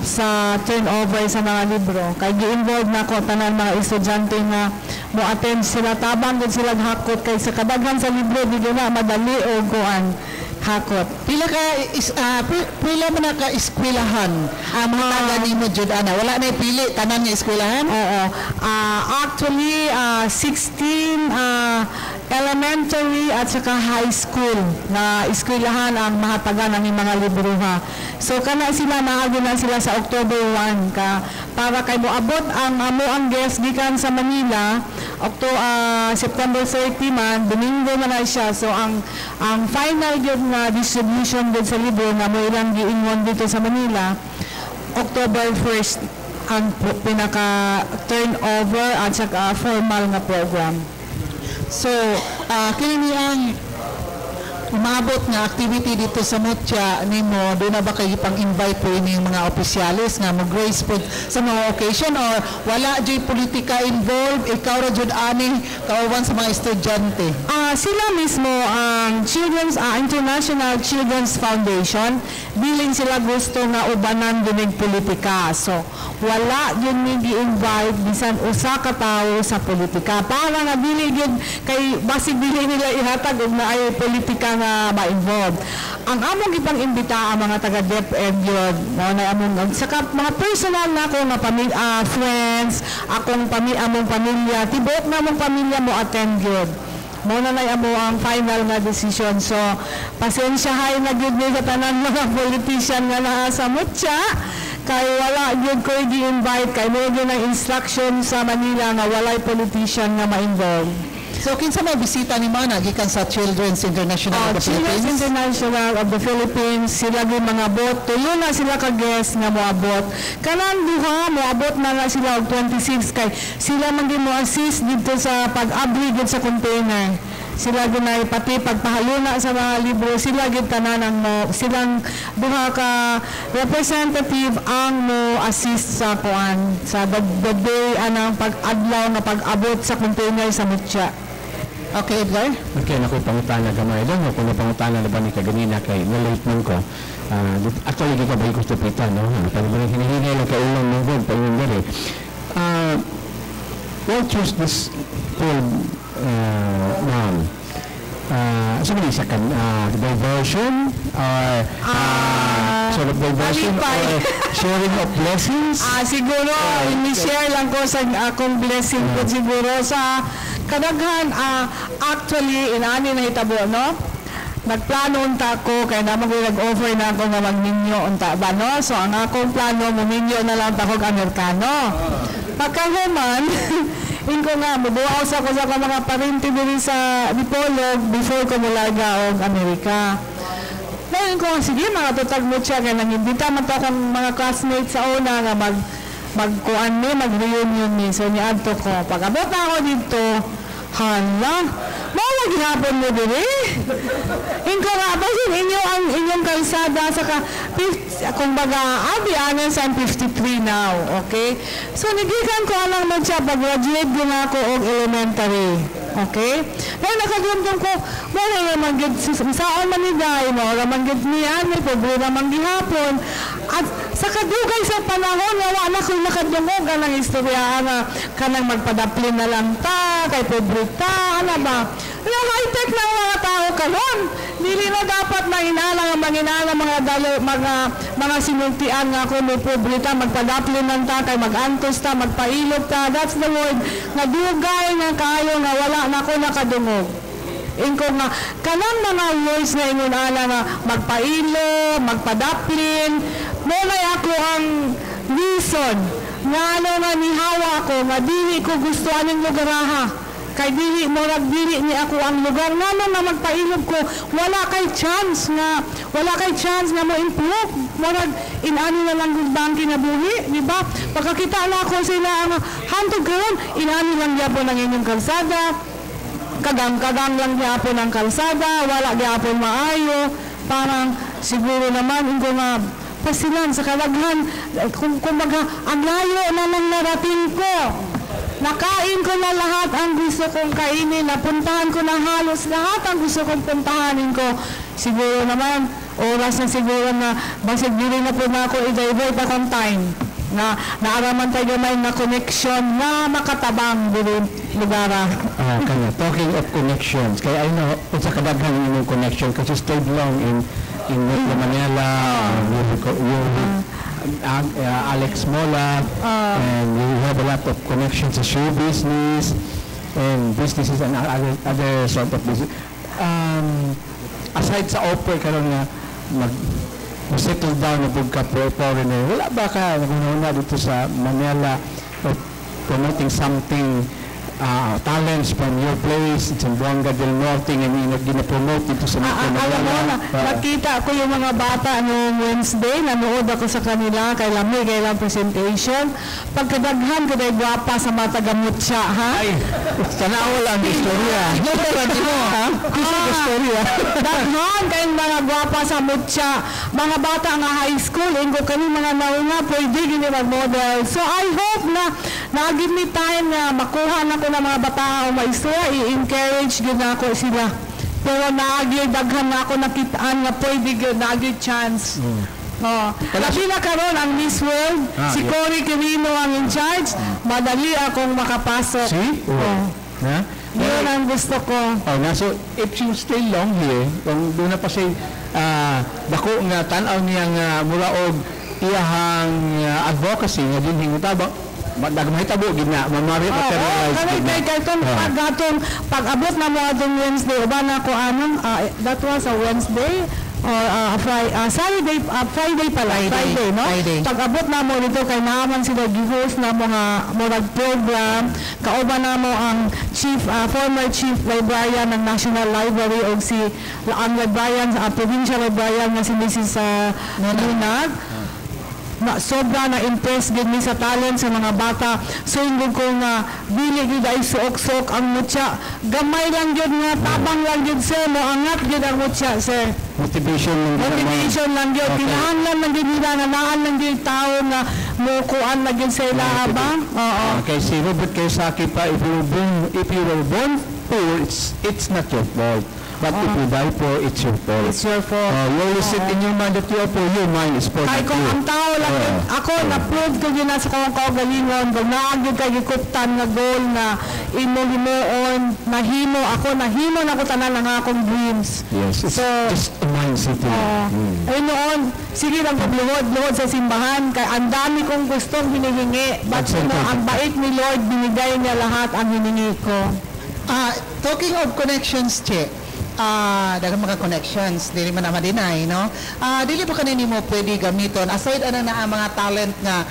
sa turnover sa mga libro. Kay gi-involve na ko tanan mga estudyante nga mo attend sila tabang gud sila hakot kay sa kadaghan sa libro di na madali o kuan hakot. Pila mo na ka eskwelahan ang mga taga nimo jud ana. Wala na pili tanan nga eskwelahan? Oo. Actually 16 elementary at saka high school na eskwelahan ang mahatagan ng mga libro ha. So kana sila naagi na sila sa October 1 ka para kay moabot ang amo ang guest gikan sa Manila September 30 man Domingo man na siya. So ang final yun na distribution din sa libro na mo ilang giingon dito sa Manila October 1st ang pinaka turnover at saka formal nga program. So, kini ang umabot nga activity dito sa Mutya nimo, doon na ba kayo pang-invite po ining mga opisyalis nga mag-grace po sa mga occasion or wala dyan politika involved, ikaw ra dyan ani kauban sa mga estudyante? Sila mismo ang International Children's Foundation, bilin sila gusto nga ubanan din politika. So, wala yun gi-invite bisan usa ka tawo sa politika para nga dili yun kay basig dili nila ihatag og na ay politika nga ma-involved. Ang among ipang imbita ang mga taga DepEd yun, na among saka mga personal na ako nga friends, among pamilya, tibok na among pamilya mo attend yun. Muna na amo ang final nga decision. So, pasensyahay na gyud ni sa tanan mga politician nga naa sa Mutya. Kay wala gyud ko i-invite kay mo gyud ang instruction sa Manila nga walay politician nga ma-involve. So, kinsa may bisita ni Mana gikan sa Children's International of the Philippines? Children's International of the Philippines, sila gyud mga bot, tulo na sila ka guest nga moabot. Kanang duha moabot na sila og 26 kay sila man gyud mo assist dito sa pag-abri gyud sa container. Sila ginay pati pagpahaluna sa mga libro, sila gid tanan ang silang duha ka representative ang mo assist sa kuan sa the day anang pag-adlaw na pag-abot sa container sa Mutya. Okay, Edgar? Okay, nako'y pangutana gamay doon. Kung napangutana na ba ni kaganina kay na-late man ko. Actually, di ka ba yung kustupitan, no? Pag-ibang hinihinay lang kaulang mo doon, pag-ibang what was this called now? Sabi sa kan diversion or sort of diversion or sharing of blessings? Siguro, ini-share lang ko sa akong blessing ko siguro sa kadaghan. Actually, inaani na hitabo, no? Nagplano unta ko, kaya naman ko nag-offer na ako nga magninyo unta ba, no? So, ang akong plano, muminyo na lang takog Amerikano. Pagkahuman, ko nga, mabuhaos ako sa mga parinti din sa Dipolog before ko mulaga og Amerika. Ngayon ko, sige, mga tutag mo siya, kaya nangimbita man to akong mga classmates sa una nga mag-reunion ni. So, niadto ko. Pag-abot na ako dito, hala, mawag hapon mo din eh. Inko nga, basin inyong kalsada, saka, kung baga, anan sa 53 now, okay? So, nagikan ko alang mo siya, pag-graduate din ako og elementary, okay? Ngayon, nakagumdum ko, wala naman gid, saan man ni Day, wala naman gid niyan, may pobre naman gihapon. At sa kadugay sa panahon, wala na kung nakadungog ang istorya nga kanang magpadaplin na lang ta, kay pobre ta, ano ba? High-tech na mga tao karon. Dili na dapat manginala mga sinultian nga kung may pobre ta, magpadaplin lang ta, kay magantos ta, magpailog ta. That's the word. Nga dugay nga kayo nga wala na ko nakadungog. Inko nga, kanang mga words na ingon ala nga magpailo, magpadaplin, muna ako ang reason nga ano nga nihawa ko, nga dili ko gusto aning lugaraha. Kay dili ni ako ang lugar nga na magpailog ko, wala kay chance nga mo improve. Murag inani na lang gud bang kinabuhi, di ba? Pagkakita na ako sila ang hantod karon, inani lang gyapon ang inyong kalsada. kadang-kadang lang gyapon ang kalsada, wala gyapon maayo, parang siguro naman ko nga pasilan sa kalaghan, kumbaga ang layo na lang narating ko. Nakain ko na lahat ang gusto kong kainin, napuntahan ko na halos lahat ang gusto kong puntahanin ko. Siguro naman, oras na siguro na basig dili na po na ako i-divert akong time na naaraman tayo may na connection na makatabang dili lugar. Kanya, talking of connections, kaya I know, sa kadaghan yung connection kasi you stayed long in Metro Manila, Alex Mola, and you have a lot of connections to show business and businesses and other sort of business. Aside sa offer karon nga settle down na pagka foreigner, wala ba ka na dito sa Manila promoting something talents from your place, it's in Buanga del Norte, and gina-promote dito sa Metro Manila. Nakita ko yung mga bata noong Wednesday, nanood ako sa kanila, kailang presentation. Pagkadaghan ko dahil gwapa sa mata gamot siya, ha? Ay, sana wala ang istorya. Istorya. Daghan kayong mga gwapa sa mutya. Mga bata nga high school, ingo kami mga nauna, pwede gini mag-model. So I hope na give me time na makuha na ko ng mga bata o maistorya, i-encourage din ako sila. Pero naagyo, daghan na ako nakitaan na pwede naagyo chance. Labi na karon ang Miss World, si Cory Quirino ang in charge, madali akong makapasok. Yun ang gusto ko. So if you stay long here, kung doon na pa siya, dako nga tanaw niyang mula og iyahang advocacy nga din hingutabang, dagmahitabo gid na mamari materialize gid na. Pag-abot na mo atong Wednesday uban ako anong that was a Wednesday or Friday pala, Friday, no? Pag-abot na mo dito kay naman sila gi-host na mga murag program, kauban na mo ang former chief librarian ng National Library o ang librarian, provincial librarian na si Mrs. Nunag. Sobra na impress din mi sa talent sa mga bata. So ingod ko nga dili gyud ay suok-suok ang mutya. Gamay lang gyud nga tabang lang gyud sir, mo angat gyud ang mutya sir. Motivation lang gyud. Kinahanglan lang gyud nila nga naan lang gyud tao nga mo kuan na gyud sa ila ba? Oo. Okay, si Robert Kiyosaki pa, if you were born poor, it's not your fault. But if you die poor, it's your fault. It's your fault. You always sit in your mind that you are poor, your mind is poor. Kaya kung ang tao lang yun, ako na-prove ko yun na sa kong kaugalingon, kung naagod kay gikuptan nga goal na imo-himoon, nahimo na ko tanan ng akong dreams. Yes, it's just a mindset. Ay noon, sige lang pagluhod sa simbahan, kaya ang dami kong gustong hinihingi. But ang bait ni Lord, binigay niya lahat ang hiningi ko. Talking of connections, Che, dagang mga connections, dili man na ma-deny, no? Dili ba kanini mo pwede gamiton aside na ang mga talent nga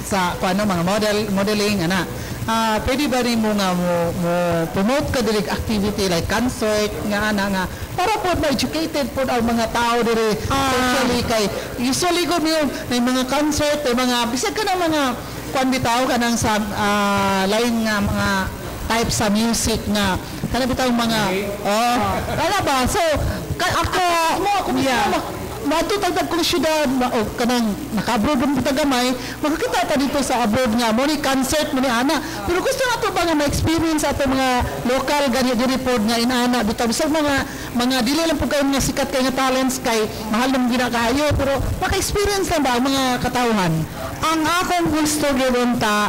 sa mga modeling pwede ba rin mo nga mo promote ka dili activity like concert nga para po ma-educated po ang mga tao diri especially kay usually ko may mga concert may mga bisag ka ng mga kuan bitaw ka nang sa lain nga mga type sa music nga kana bitaw mga wala ba so ako matutagdag kong syudad kanang naka-abroad mo tagamay makakita ta dito sa abroad nga mo ni concert mo ni ana pero gusto nato ba nga ma-experience ato mga local ganyan report nga inana bitaw sa mga dili lang po kayo mga sikat kay nga talents kay mahal na ginakayo pero maka-experience lang ba ang mga katawhan ang akong gusto gawin ta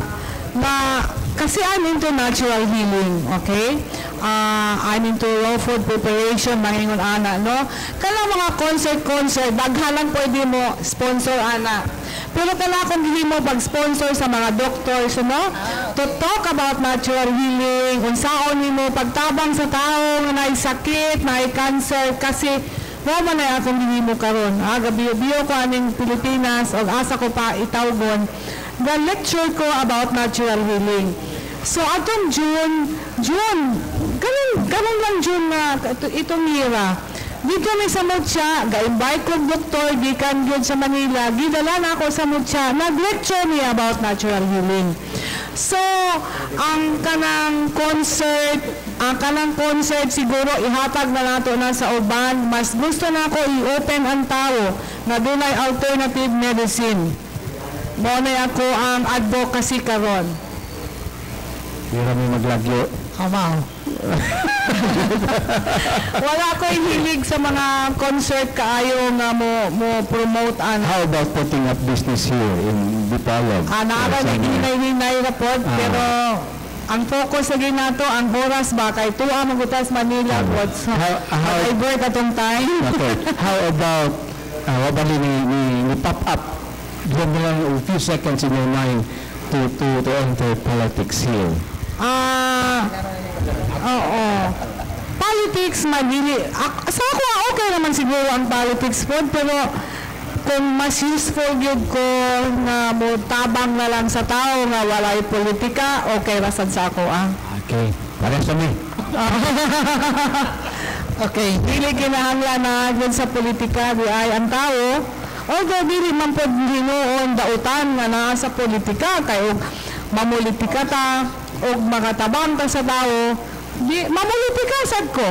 na kasi I'm into natural healing, okay? I'm into raw food preparation, mangingon ana, no? Kala mga concert, daghan lang pwede mo sponsor ana. Pero kala kung hindi mo pag-sponsor sa mga doctors, no? To talk about natural healing, unsaon mo pagtabang sa tao nga naay sakit, naay cancer, kasi man ay akong hindi mo karon. Gabi-biyo ko aning Pilipinas, o asa ko pa itawgon, the lecture ko about natural healing. So atong June, ganun lang June na itong year. dito may sa Mutya, ga-invite kong doktor, gikan gyud sa Manila, gidala na ako sa Mutya, nag-lecture niya about natural healing. So, ang kanang concert siguro ihatag na nato na sa uban. Mas gusto na ako i-open ang tao na dunay alternative medicine. Mo na ako ang advocacy karon. Di kami maglagyo. Wow. Wala ko hilig sa mga concert kaayo nga mo promote an. How about putting up business here in Dipolog? Naara na hinay report pero ang focus lagi nato ang oras ba kay tuwa magutas Manila what so I work atong time. Okay. How about wabali ni pop up? Give me a few seconds in your mind to enter politics here. Oo. Politics, madili. Sa ako, okay naman siguro ang politics po, pero kung mas useful yun ko na mo tabang na lang sa tao nga walay politika, okay rasad sa ako Okay. Para sa mi. Okay. Dili kinahanglan na yun sa politika, di ay ang tao. Although dili man po hinuon dautan nga naa sa politika, kayo mamulitika ta, o makatabang ta sa tao, di, mamulitika sad ko.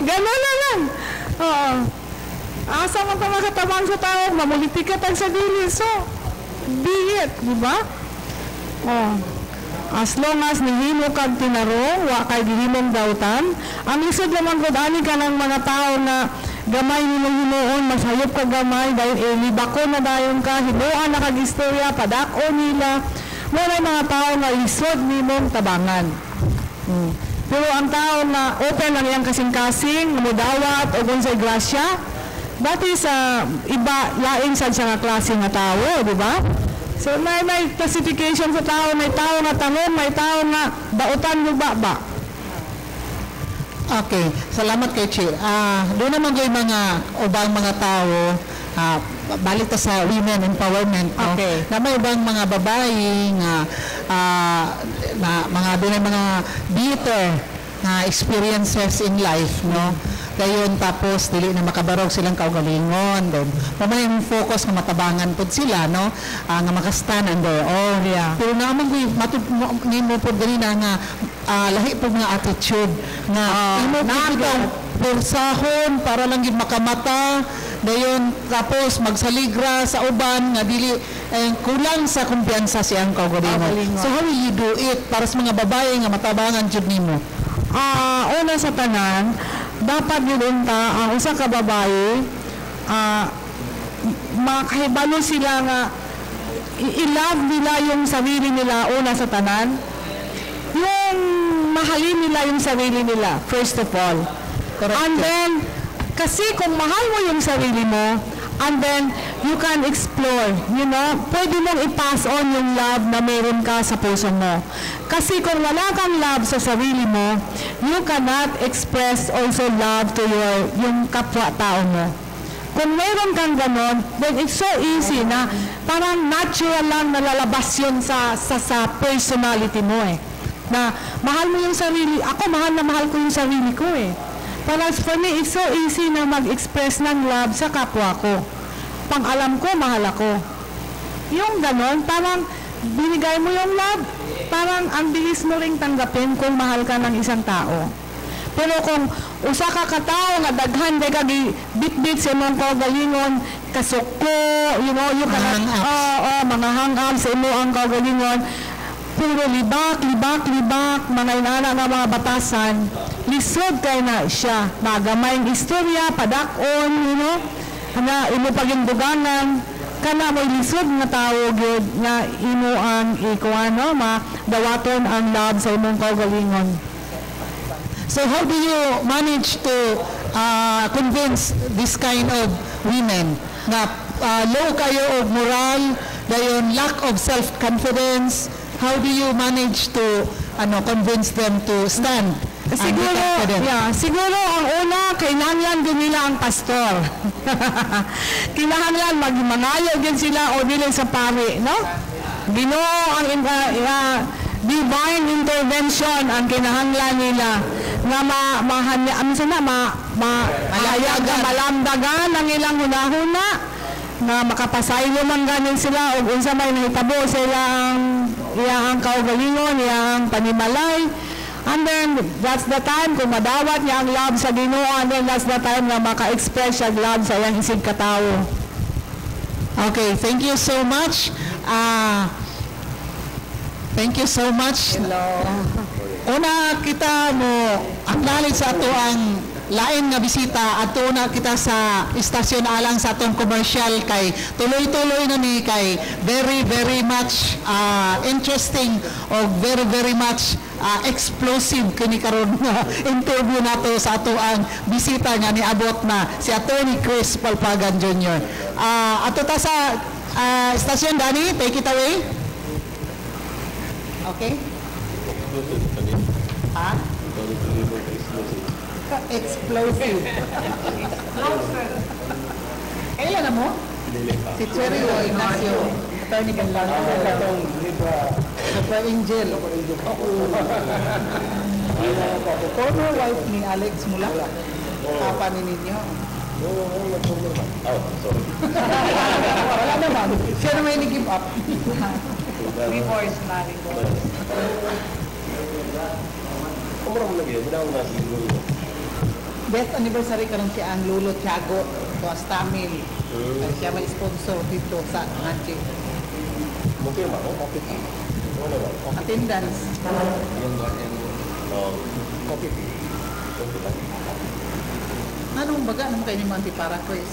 Gano'n na lang. Oo. Asa man ka makatabang sa tao, mamulitika ta sa dili. So, be it, di ba? Oh. As long as nihimo kag tinarong, wa kay gihimong dautan, ang lisod naman ko ani ka ng mga tao na gamay nimong hinuon, masayop ka gamay, dahil libako na dayon ka, hinuan na kag-istorya, padako nila, wala mga tao na lisod nimong tabangan. Pero ang tao na open lang yang kasing-kasing, mudawat o sa grasya, dati sa iba, laing sad siya nga klase nga tao, di ba? So may classification sa tao, may tao na tangon, may tao na dautan mo ba? Okay, salamat kay Chi. Doon naman yung mga ubang mga tao, balik ta sa women empowerment, no? Okay. Na may ubang mga babae nga mga doon mga bitter na experiences in life, no? Dayon tapos dili na makabarog silang kaugalingon, then mamay yung focus nga matabangan pud sila, no? Nga makastan on their own. Yeah. Pero naman ko nimo pud diri na nga lahi pud nga attitude nga imo pud pursahon para lang gid makamata, dayon tapos magsaligra sa uban nga dili kulang sa kumpiyansa siyang kaugalingon. So how will you do it para sa mga babae nga matabangan jud nimo? Una sa tanan, dapat yun ang usa ka babae, makahibalo sila nga i-love nila yung sarili nila una sa tanan, yung mahalin nila yung sarili nila first of all. Correct. And then kasi kung mahal mo yung sarili mo, and then you can explore, you know, pwede mong i-pass on yung love na meron ka sa puso mo. Kasi kung wala kang love sa sarili mo, you cannot express also love to yung kapwa-tao mo. Kung meron kang ganon, then it's so easy na parang natural lang nalalabas yun sa personality mo eh. Na mahal mo yung sarili, ako mahal na mahal ko yung sarili ko eh. Para for me, it's so easy na mag-express ng love sa kapwa ko. Pang alam ko, mahal ako. Yung ganon, parang binigay mo yung love, parang ang bilis mo ring tanggapin kung mahal ka ng isang tao. Pero kung usa ka katao nga daghan kay kag bit-bit sa imong kaugalingon, kasuko, you know, you cannot, mga hang-up sa imong kaugalingon, puro libak, mga inana nga mga batasan, lisod kay na siya. Magamayng istorya, padakon, you know, na imo paginduganan, kana mo lisod nga tao gyud nga imo ang ikuano dawaton ang love sa imong kaugalingon. So how do you manage to convince this kind of women na low kayo og moral, dayon lack of self-confidence? How do you manage to convince them to stand? Siguro ang una kailangan din nila ang pastor. Kailangan magmangayo din sila o dili sa pari, no? Ginoo ang divine intervention ang kinahanglan nila nga malamdagan ang ilang hunahuna nga makapasaylo man ganin sila o unsa may nahitabo sa iyang kaugalingon, iyang panimalay. And then, that's the time kung madawat niya ang love sa Ginoo, and then that's the time na maka-express siya love sa iyang isig katawo. Okay, thank you so much. Thank you so much. Hello. Una kita mo acknowledge sa ato ang lain nga bisita at una kita sa istasyon alang sa atong commercial kay tuloy-tuloy na ni kay very much interesting o very much explosive kini karon nga interview nato sa ato ang bisita nga niabot na si Attorney Chris Palpagan Jr. Ato ta sa istasyon, Danny, take it away. Okay? Explosive. Kailan na mo? Si Cherio Ignacio. Attorney Ganlano. Super Angel. Former wife ni Alex Mula. Papa ni ninyo. Wala naman. Siya naman yung give up. Before is married. Death anniversary karon si ang Lolo Tiago Tuas Tamil. Siya may sponsor dito sa Nanchi. Attendance. Anong baga naman kayo ni Monty para Chris?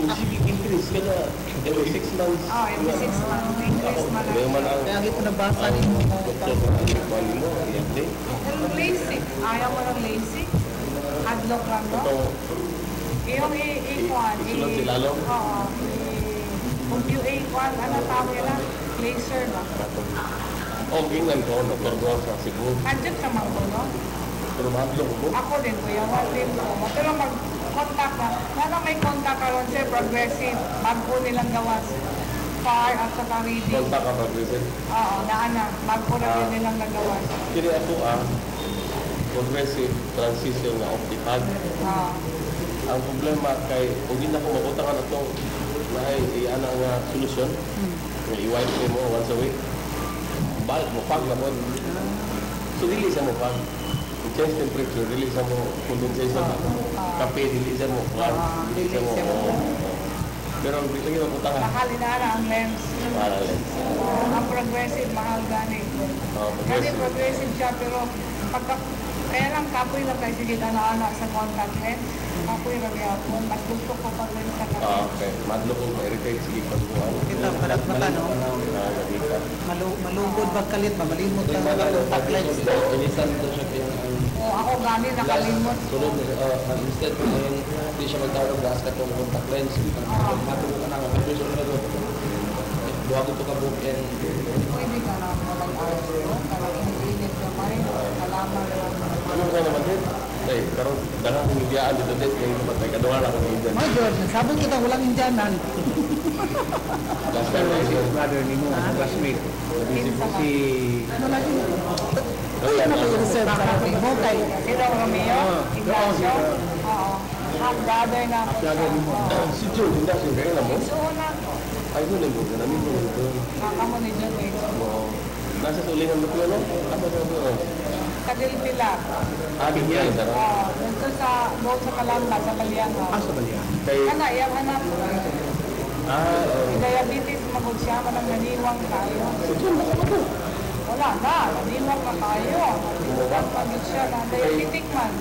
Increase ka na every 6 months. Every 6 months. Increase man lang. Kaya ito nabasa rin mo. LASIK. Ayaw mo ng LASIK? Adlock lang no? Yung A1. Sunod si Lalo? Oo. Kung yung A1, ano tawag nila? Laser na. Gingan ko, nagkarduan sa Cebu. Adjot sa mga no? Pero mahadlong ko. Ako din ko, yung din ko. Pero mag-contact na. Sana may contact ka ron siya, progressive. Bago nilang gawas. Far at saka reading. Konta ka mag-visit. Oo, naana. Bago na din nilang nagawas. Kini ako progressive transition na optical. Ang problema kay, kung hindi na ko makutangan itong ana nga solusyon, i-wipe mo once a week, balik mo pag na mo. So, dili sa mo pag. Change temperature, dili sa mo condensation. Kape, dili sa mo pag. Dili sa mo. Pero dito yung makutangan. Mahal inaara ang lens. Mahal ang lens. Ang progressive, mahal gani. Kasi progressive siya, pero pagka, kaya lang kapoy lang kayo sige ana-ana sa contact lens. Kapoy lang yapon. Mas gusto ko pag lens sa kape. Okay. Madlo kong ma-irritate, sige pag-buwan. Kita palat mata no. Malugod bagkalit ba malimot lang ang contact lens. Ako gani nakalimot. Sunod, instead ko ngayon, hindi siya magtawag gas ka itong contact lens. Matulog ka na nga, mag-pressure ka doon. Buwag ito ka book and... Pwede ka na walang ayos. Parang init na pa rin. Kalaman lang. Ano ka naman din? Ay, karon dalang kong ibiyaan dito din. Ngayon naman, may kaduha lang kong ibiyaan. My George, sabi kita walang Indianan. Last time na siya. Brother ni mo, classmate. Si Ano kayo reserve sa akin mo kay Sino Romeo? Ignacio? Oo. Half-brother na. Si Joe, hindi siya kaya na mo. So na, Ay, doon yung buka namin mo ito. nakamo ni John eh. Nasa tulingan mo ito, ano? Ano sa ito? Kadilpila. Aking yan, tara. Dito sa doon sa Kalamba, sa Balianga. sa Balya. Kay, Kana, iyang anak. Diabetes, magod siya, manang naniwang tayo. Wala na, naniwang na tayo. Naniwang pagod siya na diabetic man.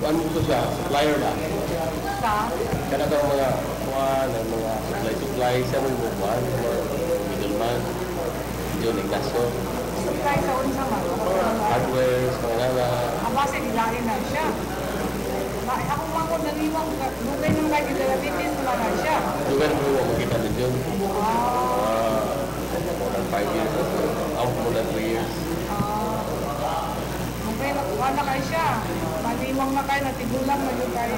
ano mo siya? Supplier na. Sa, Kana daw mga kuhan, mga supply, siya mo yung bukuhan, mga middleman. Yun, Ignacio. supply sa unsa man. Hardware, mga nana. Ang base, nilain na siya. Ako man ko naniwang, lugay nung kay diabetes na na siya. Lugar mo yung makikita din yun. More than 5 years. More than 3 years. Okay, nakuha na kayo siya. Maniwang na kayo, natigulang na yun kayo.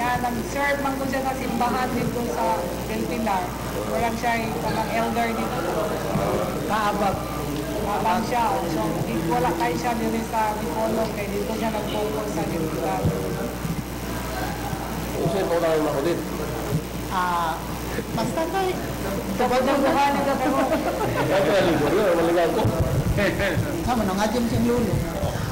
Nga, nag-serve man ko siya sa simbahan dito sa Del Pilar. Walang siya parang elder dito. Kaabag. Kaabag siya. So, wala kayo siya dito sa Dipolog. Kaya dito siya nag-focus sa Del Pilar. Kung sa'yo, muna yung ako din. Basta tayo. Kapag nagbuhanin ka pero. Kaya pinaligo yun, maligaw ko. Sama na nga dyan siyang lulo.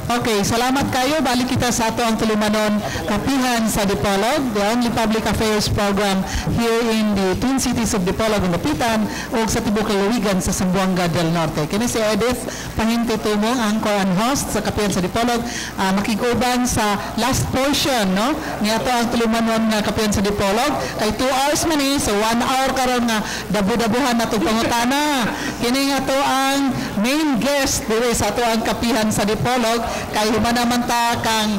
Okay, salamat kayo. Balik kita sa ato ang tulumanon kapihan sa Dipolog, the only public affairs program here in the Twin Cities of Dipolog and Dapitan o sa Tibok Lalawigan sa Zamboanga del Norte. Kini si Edith Pahinti Tumong, anchor and host sa kapihan sa Dipolog, makikuban sa last portion, no? Ni ato ang tulumanon nga kapihan sa Dipolog. Kay 2 hours man so 1 hour karon nga dabu-dabuhan na itong pangutana. Kini nga to ang main guest dito sa ato ang kapihan sa Dipolog. Kay humanaman ta kang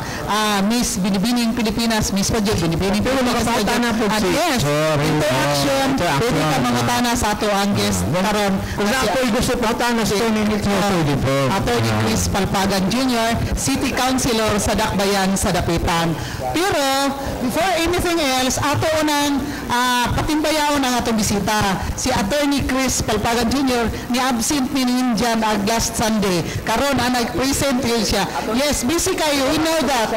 Miss Binibining Pilipinas, Miss Padyo Binibining Pilipinas. At yes, interaction, pwede ka mangutana sa ato ang guest karon. Kung ako'y gusto patana sa Attorney Chris Palpagan Jr., City Councilor sa Dakbayan sa Dapitan. Pero, before anything else, ato unang patimbayaon ang atong bisita. Si Attorney Chris Palpagan Jr. ni absent ni Ninjan last Sunday. Karon nag-present siya. Yes, busy kayo. We know that.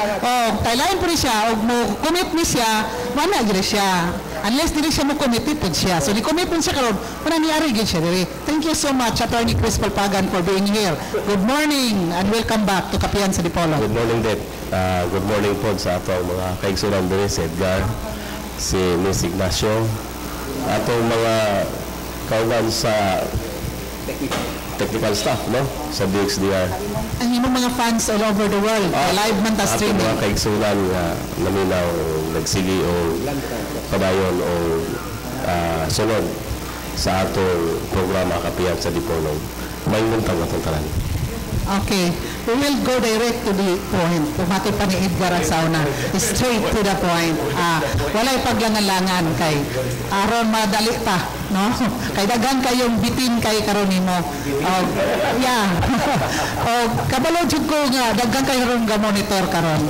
Kailangan po rin siya. Mo commit ni siya, wala gila siya. Unless dili siya mo committed po siya. So, ni-commit po siya karon. Wala niyari gila siya. Thank you so much, Attorney Chris Palpagan, for being here. Good morning and welcome back to Kapihan sa Dipolog. Good morning, Deb. Good morning po sa atong mga kaigsunan din, si Edgar, si Miss Ignacio, atong mga kaunan sa technical staff, no? Sa DXDR. Ang imong mga fans all over the world. Live man ta Atong streaming. mga kaigsunan nga naminaw, nagsili o padayon o sunod sa atong programa Kapihan sa Dipolog. May muntang atong tanan. Okay. We will go direct to the point. Pumatay pa ni Edgar ang sauna. Straight to the point. Walay paglangan-langan kay aron madali pa, no? Kay dagan kayong bitin kay karon nimo. Yeah. Kabalo jud ko nga dagan kay ron ga monitor karon.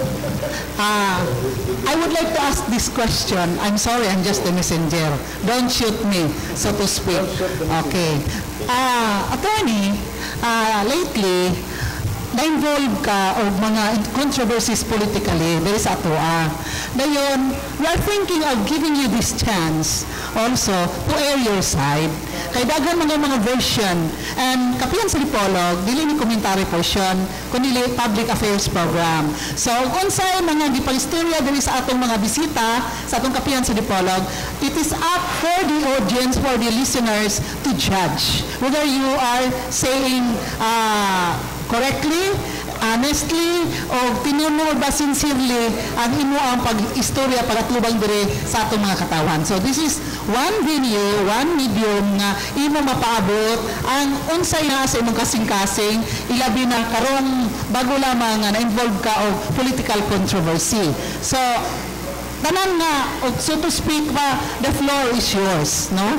I would like to ask this question. I'm sorry, I'm just a messenger. Don't shoot me, so to speak. Okay. Attorney, lately, na-involve ka o mga controversies politically, there is ato. Dayon, we are thinking of giving you this chance also to air your side. Kay dagan mga version. And Kapihan sa Dipolog, dili ni commentary portion, kundi public affairs program. So, unsay mga gipang-istorya dili sa atong mga bisita, sa atong Kapihan sa Dipolog, it is up for the audience, for the listeners to judge whether you are saying correctly, honestly, o tinunod ba sincerely ang imo ang pag-istorya pagatlubang dire sa atong mga katawan. So this is one video, one medium nga imo mapaabot ang unsay na sa imong kasing-kasing, ilabi na karong bago lamang nga na-involve ka og political controversy. So tanan nga, so to speak ba, the floor is yours, no?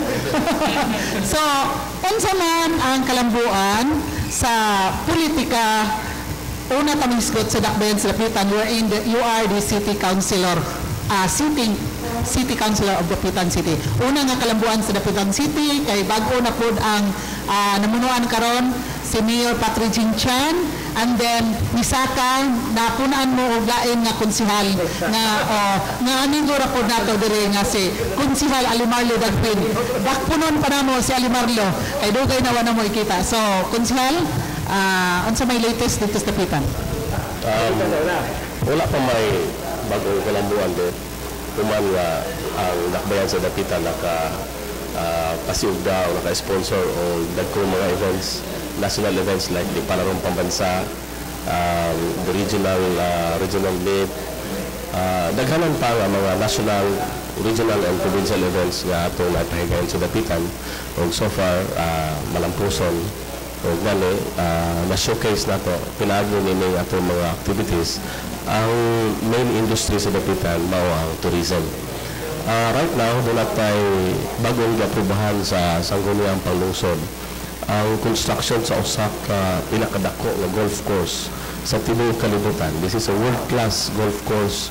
So, unsa man ang kalambuan sa politika, una tamisgot sa Dakbayan sa Dapitan, wherein you are the city councilor, city councilor of Dapitan City. Una nga kalambuan sa Dapitan City, kay bago na pod ang namunuan karon si Mayor Patrick Chan, and then misaka napunaan mo og lain nga konsihal nga aningo ra pod nato dire nga si konsihal Alimarlo Dagpin. Dakpunon pa namo si Alimarlo kay dugay na wala mo ikita. So konsihal, unsa may latest dito sa Dapitan? Wala pa may bagong kalambuan din. Kuman nga ang Dakbayan sa Dapitan pasiugda o naka-sponsor o dagkong mga events, national events like the Palarong Pambansa, the regional meet, daghanan pa nga mga national, regional and provincial events nga ato natahigayon sa Dapitan. O so far, malampuson o gani, na-showcase na to, pinago nini ato mga activities. Ang main industry sa Dapitan, mao ang tourism. Right now, doon tayo bagong aprubahan sa Sangguniang Panglungsod ang construction sa usak pinakadako na golf course sa tibuok kalibutan. This is a world-class golf course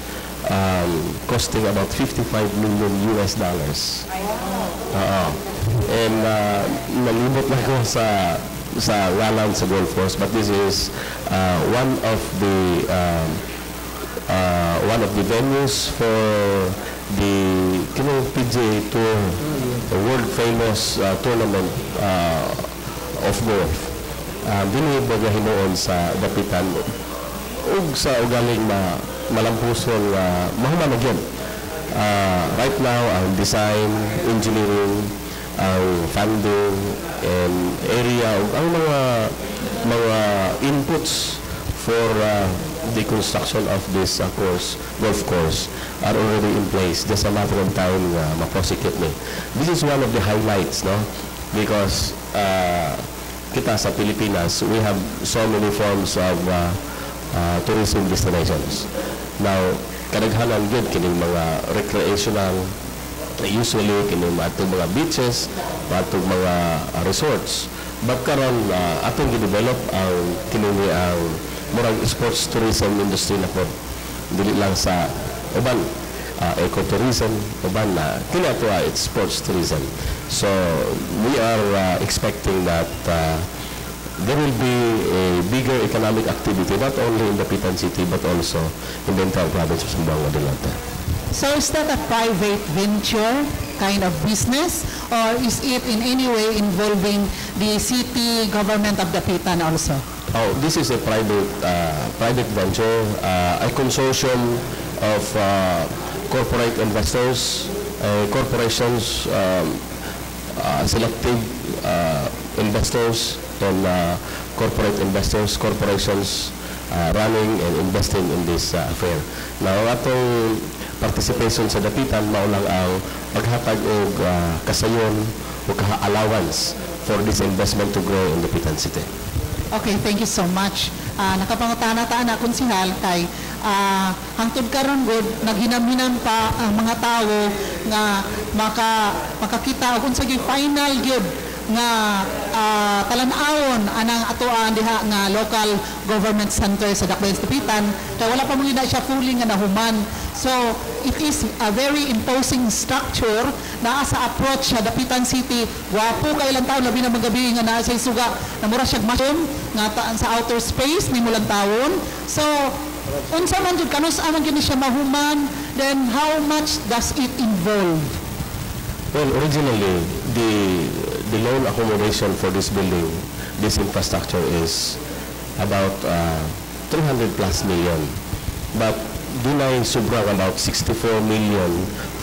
costing about 55 million US dollars. Oo. And nalibot na ko sa ngalan sa golf course, but this is one of the venues for the PGA Tour, the world famous tournament of golf. Dinihid na hinoon sa dapitan ug sa ugaling malampusong mahuman yun. Right now, ang design, engineering, ang funding, and area, ang mga inputs for the construction of this golf course are already in place. Just a matter of time ma-prosecute me. This is one of the highlights, no? Because kita sa Pilipinas, we have so many forms of tourism destinations. Now, kadaghanan good kining mga recreational, usually kining mga beaches, mga resorts. But karon atong gidevelop ang kining ang murag sports tourism industry na po. Dili lang sa uban ecotourism, uban na kini ato it's sports tourism. So we are expecting that there will be a bigger economic activity not only in the Dapitan City but also in the entire province of Zamboanga del Norte. So is that a private venture kind of business, or is it in any way involving the city government of Dapitan also? Oh, this is a private venture, a consortium of corporate investors, corporations, selective investors, and corporate investors, corporations running and investing in this affair. Now, atong participation sa Dapitan, maulang ang paghatag og kasayon o allowance for this investment to grow in Dapitan City. Okay, thank you so much. Nakapangutana-taan na konsihal kay hangtod karon good naghinamhinan pa ang mga tao nga makakita og unsa gyud final gyud nga talan-awon anang atoan diha nga local government center sa Dakbayan Dapitan kay wala pa mo na siya fully nga nahuman. So it is a very imposing structure na sa approach sa Dapitan City. Wapo kay ilang taon labi na magabi nga naa sa suga na mura siya mushroom nga sa outer space ni mulang taon. So unsa man jud kanus man gyud siya mahuman, then how much does it involve? Well, originally the loan accommodation for this building, this infrastructure is about 300 plus million. But dunay sobrang about 64 million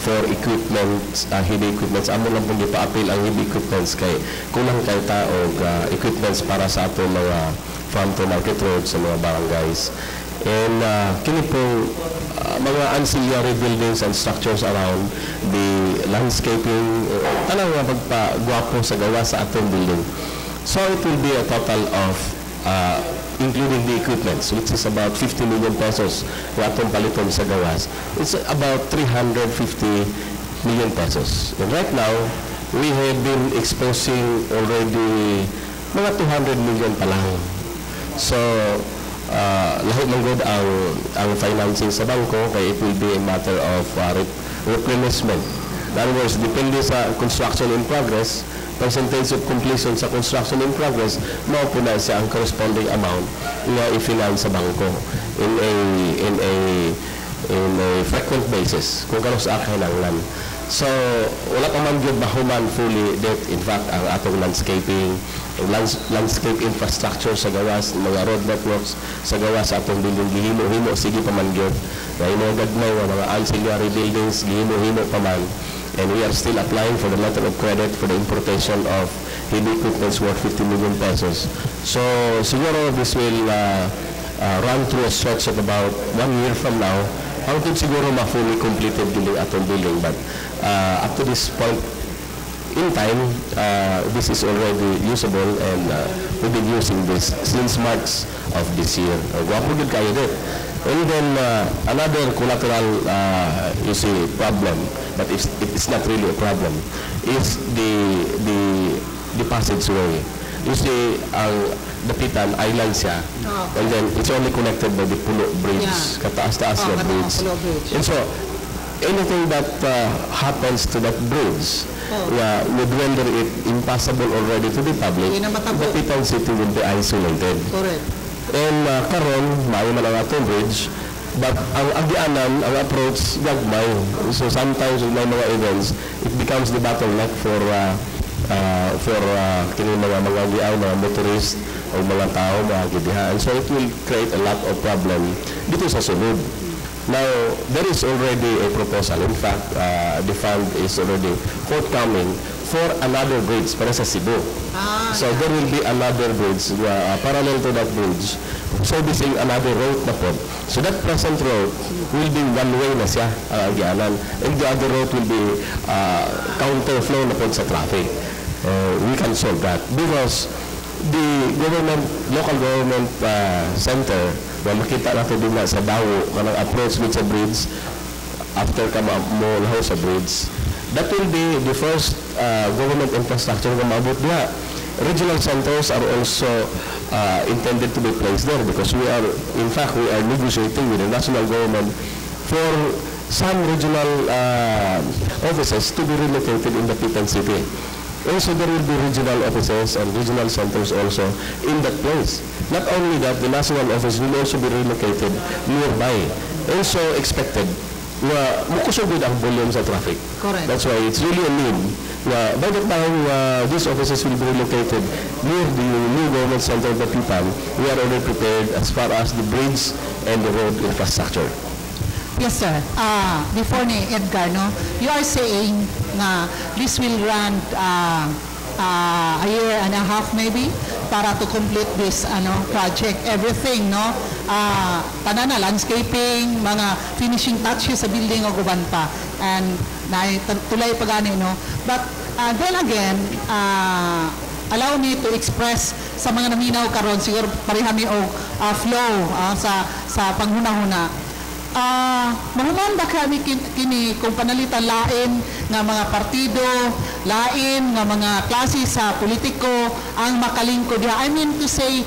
for equipment, heavy equipments. Amo lang pong ipa-appeal ang heavy equipments kay kulang kay taog equipments para sa ato mga farm to market roads sa mga barangays. And kini po mga ancillary buildings and structures around the landscaping, tanang nga pagpagwapo sa gawa sa atong building. So it will be a total of including the equipments, which is about 50 million pesos na atong paliton sa gawas. It's about 350 million pesos. And right now, we have been exposing already mga 200 million pa lang. So lahat ng good ang financing sa bangko, kaya it will be a matter of replenishment. In other words, depende sa construction in progress, percentage of completion sa construction in progress, mao po na siya ang corresponding amount na i-finance sa bangko in a frequent basis kung kano sa kinahanglan. So wala pa man gyud mahuman fully that in fact ang atong landscaping, landscape infrastructure sa gawas, mga road networks sa gawas sa atong building gihimo-himo sige pa man gyud. Kay mo gagmay mga ancillary buildings gihimo-himo pa man. And we are still applying for the letter of credit for the importation of heavy equipments worth 50 million pesos. So siguro this will run through a stretch of about 1 year from now. Hangtod siguro ma-fully completed building atong building, but up to this point in time, this is already usable, and we've been using this since March of this year. Gwapo gud kayo din. And then another collateral you see problem, but it's not really a problem, is the passageway. You see, the Pitan Island siya, and then it's only connected by the Pulo Bridge, Yeah. kataas-taas na bridge. Pulo Bridge. And so, anything that happens to that bridge would render it impossible already to the public. Hindi na matabo. The Pitan City will be isolated. Correct. And karon, maayo man ang atong bridge, but ang agianan, ang approach, gagmay. So sometimes with mga events, it becomes the bottleneck for kini mga agian, mga motorist, o mga tao, mga gidihaan. So it will create a lot of problem dito sa sulod. Now, there is already a proposal. In fact, the fund is already forthcoming for another bridge para sa Cebu. So there will be another bridge parallel to that bridge servicing another road na po. So that present road will be one way na siya agianan, and the other road will be counter flow na po sa traffic. We can solve that because the local government center, makita natin din na sa Dawo, kanang approach with sa bridge, after ka mo sa bridge, that will be the first government infrastructure na maabot niya. Regional centers are also intended to be placed there because we are negotiating with the national government for some regional offices to be relocated in the Pitan City. Also, there will be regional offices and regional centers also in that place. Not only that, the national office will also be relocated nearby. Also expected na mukusugod ang volume sa traffic. Correct. That's why it's really a need. By the time these offices will be relocated near the new government center of the Pitan, we are already prepared as far as the bridge and the road infrastructure. Yes, sir. Before ni Edgar, no, you are saying na this will run a year and a half maybe para to complete this project, everything, no? Tanan na, landscaping, mga finishing touches sa building o guban pa. And tulay pa gani, no? But then again, allow me to express sa mga naminaw karon, siguro parihami o flow sa panghuna-huna. Mahuman ba kami kini kung panalitan lain nga mga partido, lain nga mga klase sa politiko ang makalingkod diha? I mean to say,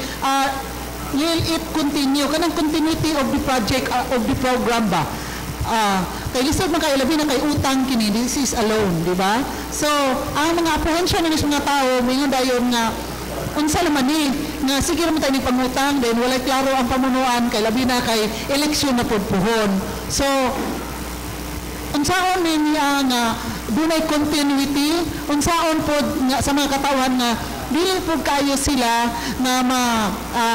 will it continue? Kanang continuity of the project, of the program ba? Kay lisod man kay labi na kay utang kini, this is alone, di ba? So, ang mga apprehension ng mga tao, mingon dayon nga unsa naman ni nga sige naman tayo ni pangutang, then walay klaro ang pamunuan kay labi na kay eleksyon na pudpuhon. So unsaon niya nga dunay continuity, unsaon pod nga sa mga katawan nga dili pod kayo sila nga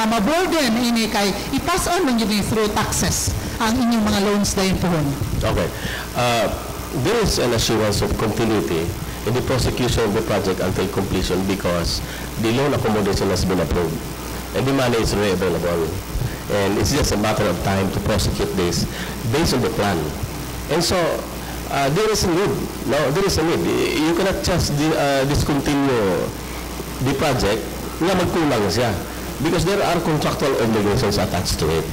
ma-burden ini kay i-pass on man yun through taxes ang inyong mga loans dayon pohon. Okay. There is an assurance of continuity in the prosecution of the project until completion because the loan accommodation has been approved and the money is really available, and it's just a matter of time to prosecute this based on the plan. And so there is a need. No, there is a need. You cannot just discontinue the project nga magkulang siya because there are contractual obligations attached to it.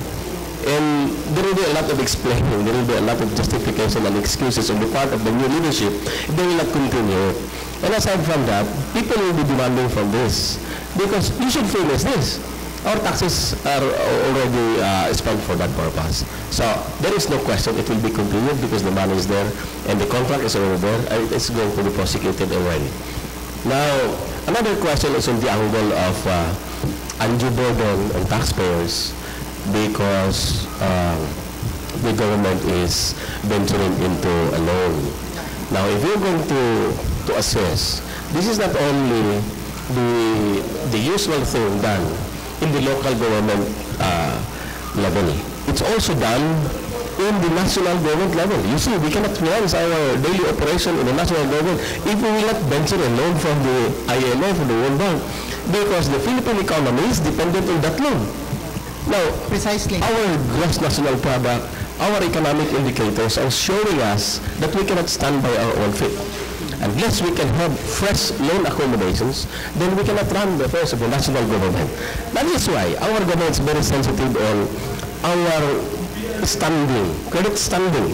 And there will be a lot of explaining, there will be a lot of justification and excuses on the part of the new leadership if they will not continue. And aside from that, people will be demanding from this because you should finish this. Our taxes are already spent for that purpose. So there is no question it will be continued because the money is there and the contract is already there and it's going to be prosecuted already. Now, another question is on the angle of undue burden on taxpayers because the government is venturing into a loan. Now, if you're going to assess, this is not only the usual thing done in the local government level. It's also done in the national government level. You see, we cannot finance our daily operation in the national government if we will not venture a loan from the IMF, from the World Bank, because the Philippine economy is dependent on that loan. Now, Precisely. Our gross national product, our economic indicators are showing us that we cannot stand by our own feet. Unless we can have fresh loan accommodations, then we cannot run the affairs of the national government. That is why our government is very sensitive on our standing, credit standing.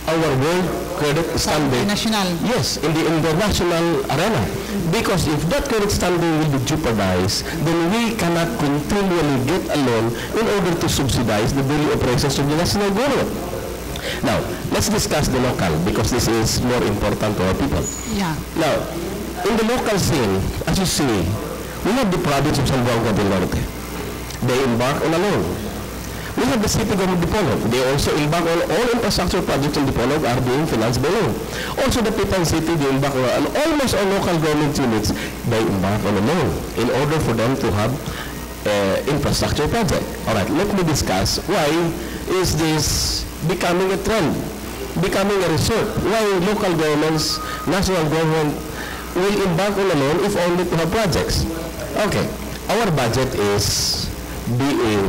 our world credit standing. National. Yes, in the international arena. Because if that credit standing will be jeopardized, then we cannot continually get a loan in order to subsidize the daily operations of the national government. Now, let's discuss the local because this is more important to our people. Yeah. Now, in the local scene, as you see, we have the province of Zamboanga del Norte. They embark on a loan. We have the city government of Dipolog. They also embark on all infrastructure projects in Dipolog are being financed by loan. Also the Pitan City, they embark on almost all local government units, they embark on a loan in order for them to have infrastructure project. All right, let me discuss why is this becoming a trend, becoming a resort. Why local governments, national government will embark on a loan if only to have projects. Okay, our budget is being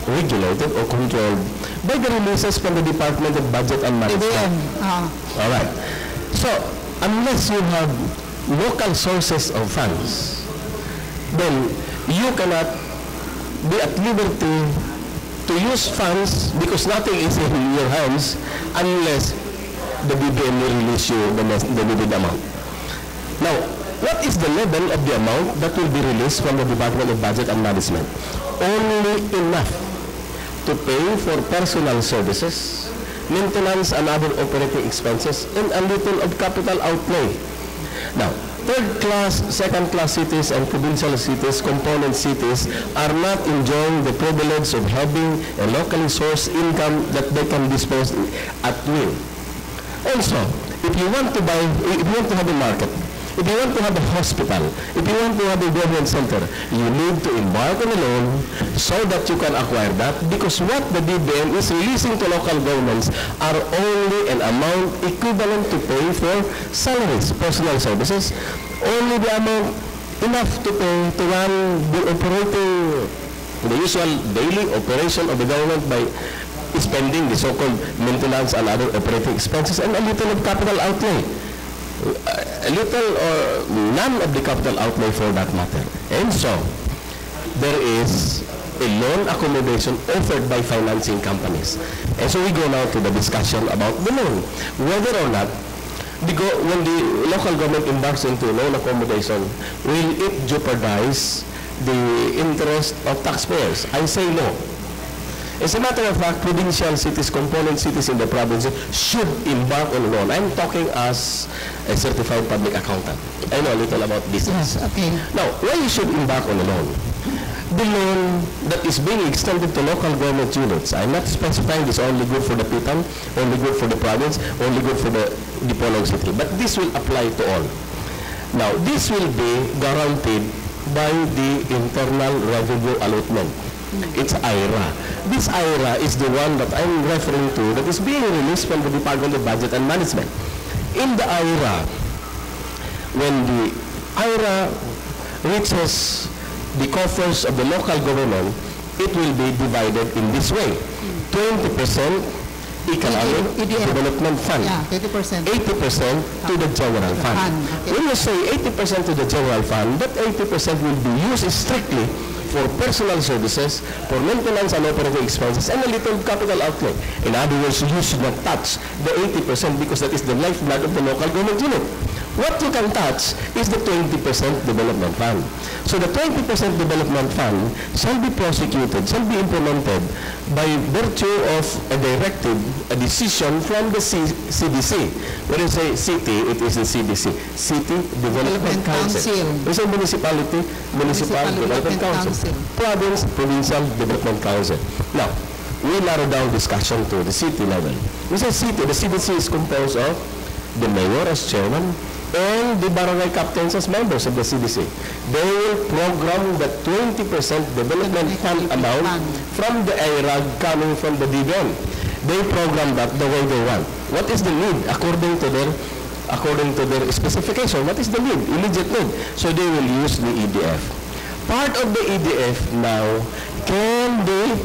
regulated or controlled by the releases from the Department of Budget and Management. All right. So, unless you have local sources of funds, then you cannot be at liberty to use funds because nothing is in your hands unless the BBM will release you the needed amount. Now, what is the level of the amount that will be released from the Department of Budget and Management? Only enough to pay for personal services, maintenance and other operating expenses, and a little of capital outlay. Now, third-class, second-class cities and provincial cities, component cities, are not enjoying the privilege of having a locally sourced income that they can dispose at will. Also, if you want to have a market, if you want to have a hospital, if you want to have a government center, you need to embark on a loan so that you can acquire that, because what the DBM is releasing to local governments are only an amount equivalent to pay for salaries, personal services, only the amount enough to pay to run the usual daily operation of the government by spending the so-called maintenance and other operating expenses and a little of capital outlay. A little or none of the capital outlay for that matter. And so, there is a loan accommodation offered by financing companies. And so we go now to the discussion about the loan. Whether or not, when the local government embarks into loan accommodation, will it jeopardize the interest of taxpayers? I say no. As a matter of fact, provincial cities, component cities in the province should embark on a loan. I'm talking as a certified public accountant. I know a little about business. Yes, okay. Now, why you should embark on a loan? The loan that is being extended to local government units, I'm not specifying this only good for the Pitan, only good for the province, only good for the Dipolog city, but this will apply to all. Now, this will be guaranteed by the Internal Revenue Allotment. It's IRA. This IRA is the one that I'm referring to that is being released from the Department of Budget and Management. In the IRA, when the IRA reaches the coffers of the local government, it will be divided in this way. 20% Economic Development Fund. Yeah, 80%. 80% to the General Fund. Okay. When you say 80% to the General Fund, that 80% will be used strictly for personal services, for maintenance and operating expenses, and a little capital outlay. In other words, you should not touch the 80% because that is the lifeblood of the local government unit. What you can touch is the 20% development fund. So the 20% development fund shall be prosecuted, shall be implemented by virtue of a directive, a decision from the CDC. When you say city, it is the CDC, City Development Council. When you say municipality, Municipal Development Council. Province, Provincial Development Council. Now, we narrow down discussion to the city level. We say city, the CDC is composed of the mayor as chairman, and the barangay captains as members of the CDC. They will program the 20% development fund amount from the IRA coming from the DBM. They program that the way they want. What is the need according to their specification? What is the need? Immediate need. So they will use the EDF. Part of the EDF now can be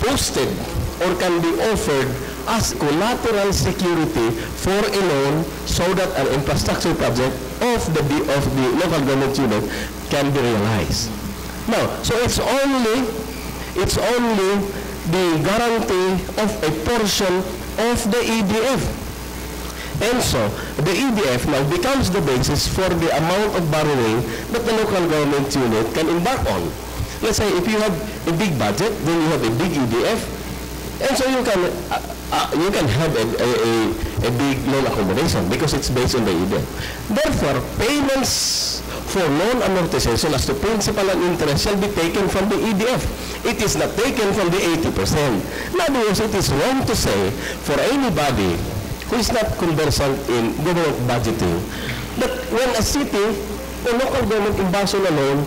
posted or can be offered as collateral security for a loan so that an infrastructure project of the local government unit can be realized. Now, so it's only the guarantee of a portion of the EDF. And so, the EDF now becomes the basis for the amount of borrowing that the local government unit can embark on. Let's say if you have a big budget, then you have a big EDF, and so you can have a big loan accommodation because it's based on the EDF. Therefore, payments for loan amortization as to principal and interest shall be taken from the EDF. It is not taken from the 80%. In other words, it is wrong to say for anybody who is not conversant in government budgeting that when a city or local government embarks on a loan,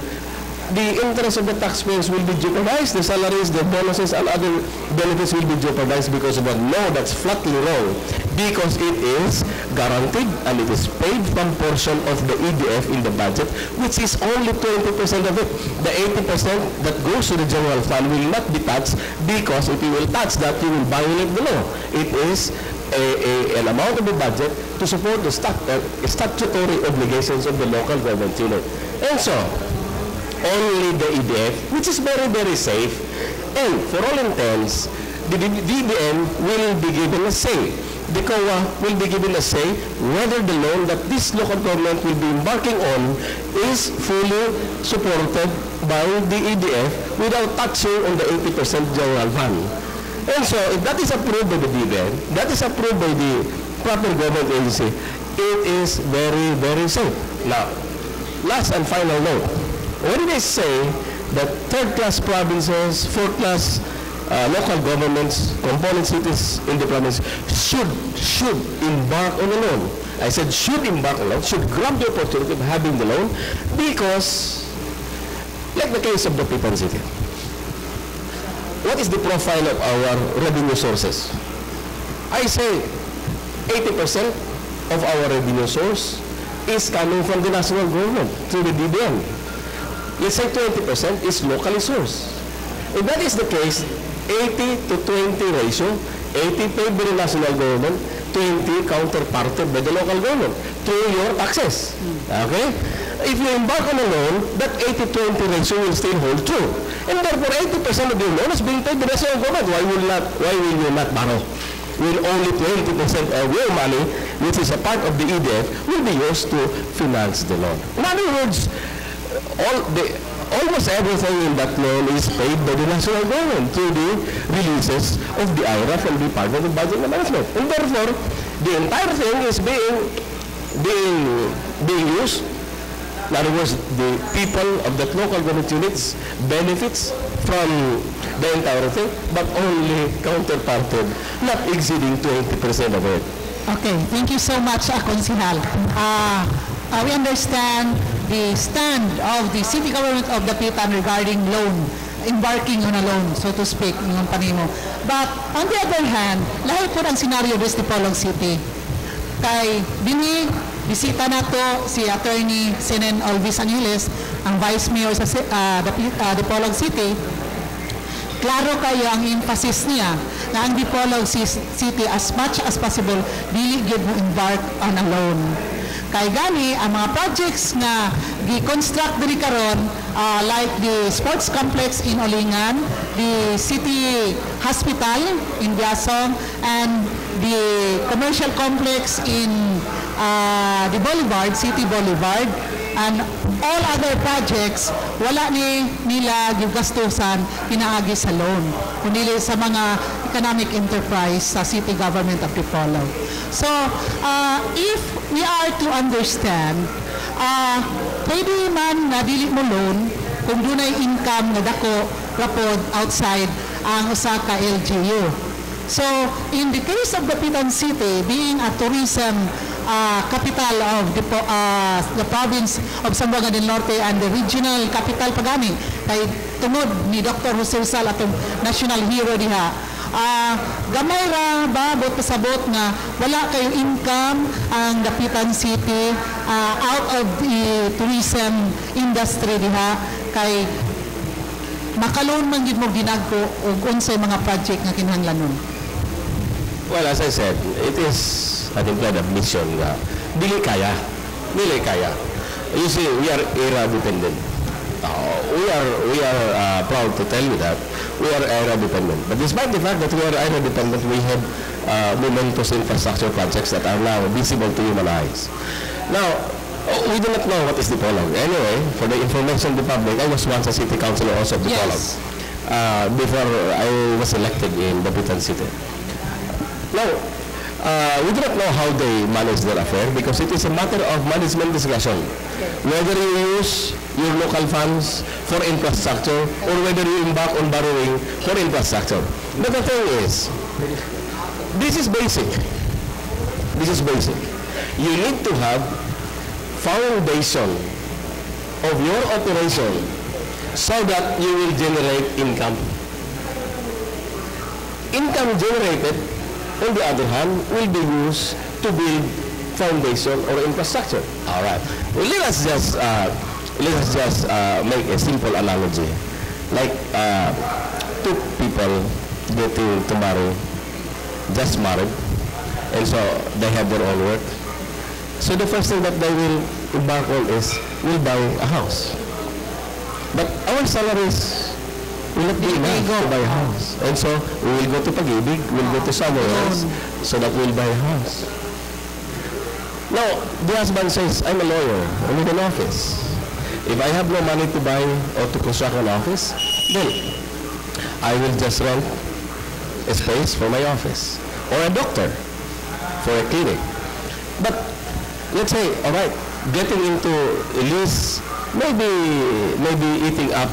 the interest of the taxpayers will be jeopardized, the salaries, the bonuses, and other benefits will be jeopardized because of that. No, that's flatly wrong, because it is guaranteed and it is paid from portion of the EDF in the budget, which is only 20% of it. The 80% that goes to the general fund will not be touched, because if you will touch that, you will violate the law. It is an amount of the budget to support the statutory obligations of the local government unit. And so, only the EDF, which is very, very safe, and for all intents, the DBM will be given a say. The COA will be given a say whether the loan that this local government will be embarking on is fully supported by the EDF without touching on the 80% general fund. And so, if that is approved by the DBM, that is approved by the proper government agency, it is very, very safe. Now, last and final note. What did I say that third-class provinces, fourth-class local governments, component cities in the province should embark on a loan? I said should embark on a loan, should grab the opportunity of having the loan, because, like the case of the Pitan City, what is the profile of our revenue sources? I say 80% of our revenue source is coming from the national government through the DBM. Let's say 20% is locally sourced. If that is the case, 80 to 20 ratio, 80 paid by the national government, 20 counterparted by the local government through your taxes. Okay? If you embark on a loan, that 80-20 ratio will still hold true. And therefore, 80% of your loan is being paid by the national government. Why will you not borrow? Will only 20% of your money, which is a part of the EDF, will be used to finance the loan. In other words, almost everything in that loan is paid by the national government through the releases of the IRA from the Department of Budget and Management. And therefore, the entire thing is being used. In other words, the people of that local government units benefits from the entire thing, but only counterparted, not exceeding 20% of it. Okay, thank you so much, Konsihal. We understand the stand of the city government of the Pitan regarding loan, embarking on a loan, so to speak, yung panimo. But on the other hand, lahat po ng senaryo sa Dipolog City. Kay bisita na to si Attorney Senen Alvis Angeles, ang Vice Mayor sa Dipolog City. Klaro kayo ang emphasis niya na ang Dipolog City, as much as possible, dili gyud mo embark on a loan. Kay gani ang mga projects na gi-construct diri karon, like the sports complex in Olingan, the city hospital in Biasong, and the commercial complex in the Boulevard, City Boulevard, and all other projects, wala nila gigastusan pinaagi sa loan, kundi sa mga economic enterprise sa city government of Dipolog. So, if we are to understand, pwede man na dili mo loan kung dunay income na dako rapod outside ang usa ka LGU. So, in the case of the Pitan City, being a tourism capital of the province of Zamboanga del Norte and the regional capital pagani, kay tungod ni Dr. Jose Rizal atong national hero diha, gamay ra ba bot pasabot nga wala kayo income ang Dapitan City out of the tourism industry diha, kay makaloon man gid mo ginagko og unsay mga project nga kinahanglanon. Well, as I said, it is an implied admission na dili kaya. You see, we are era dependent. We are proud to tell you that we are era dependent. But despite the fact that we are era dependent, we have momentous infrastructure projects that are now visible to human eyes. Now, we do not know what is Dipolog. Anyway, for the information of the public, I was once a city councilor also of Dipolog. Yes. Before I was elected in Dapitan City. Now, we do not know how they manage their affair because it is a matter of management discussion. Whether you use your local funds for infrastructure or whether you embark on borrowing for infrastructure. But the thing is, this is basic. This is basic. You need to have foundation of your operation so that you will generate income. Income generated, on the other hand, will be used to build foundation or infrastructure. All right. Well, let us just make a simple analogy. Like two people getting to marry, just married, and so they have their own work. So the first thing that they will embark on is will buy a house. But our salaries will not be enough to buy a house. And so we will go to Pag-ibig, we'll go to somewhere else so that we'll buy a house. Now, the husband says, I'm a lawyer, I need an office. If I have no money to buy or to construct an office, then I will just rent a space for my office. Or a doctor for a clinic. But let's say, all right, getting into a lease, maybe eating up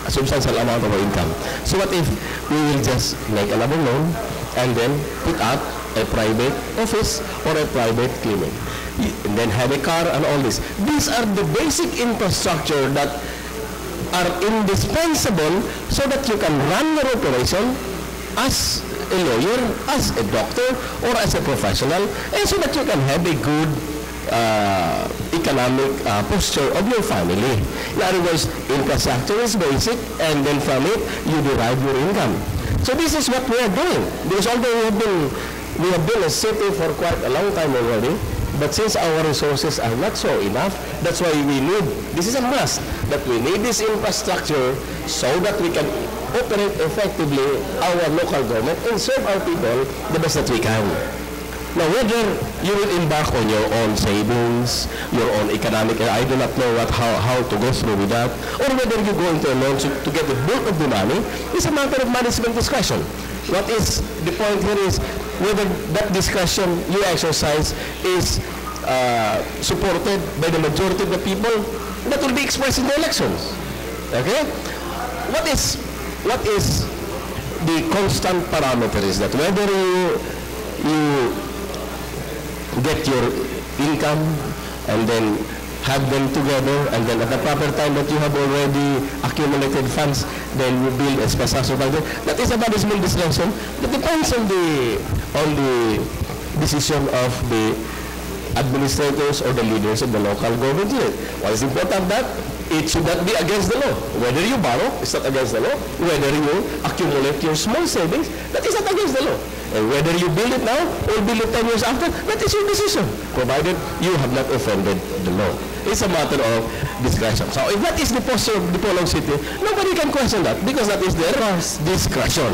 a substantial amount of our income. So what if we will just make another loan and then put up a private office or a private clinic, and then have a car and all this. These are the basic infrastructure that are indispensable so that you can run your operation as a lawyer, as a doctor, or as a professional, and so that you can have a good economic posture of your family. In other words, infrastructure is basic, and then from it, you derive your income. So this is what we are doing. Because although we have been a city for quite a long time already, but since our resources are not so enough, that's why we need, this is a must, that we need this infrastructure so that we can operate effectively our local government and serve our people the best that we can. Now, whether you will embark on your own savings, your own economic, I do not know how to go through with that, or whether you go into a loan to get the bulk of the money, is a matter of management discretion. What is the point here is whether that discretion you exercise is supported by the majority of the people that will be expressed in the elections. Okay? What is the constant parameter is that whether you get your income and then have them together, and then at the proper time that you have already accumulated funds, then you build a infrastructure. That is a management discretion that depends on the decision of the administrators or the leaders of the local government unit. What is important that it should not be against the law. Whether you borrow, it's not against the law. Whether you accumulate your small savings, that is not against the law. And whether you build it now or build it 10 years after, that is your decision, provided you have not offended the law. It's a matter of discretion. So if that is the posture of Dipolog City, nobody can question that because that is their discretion.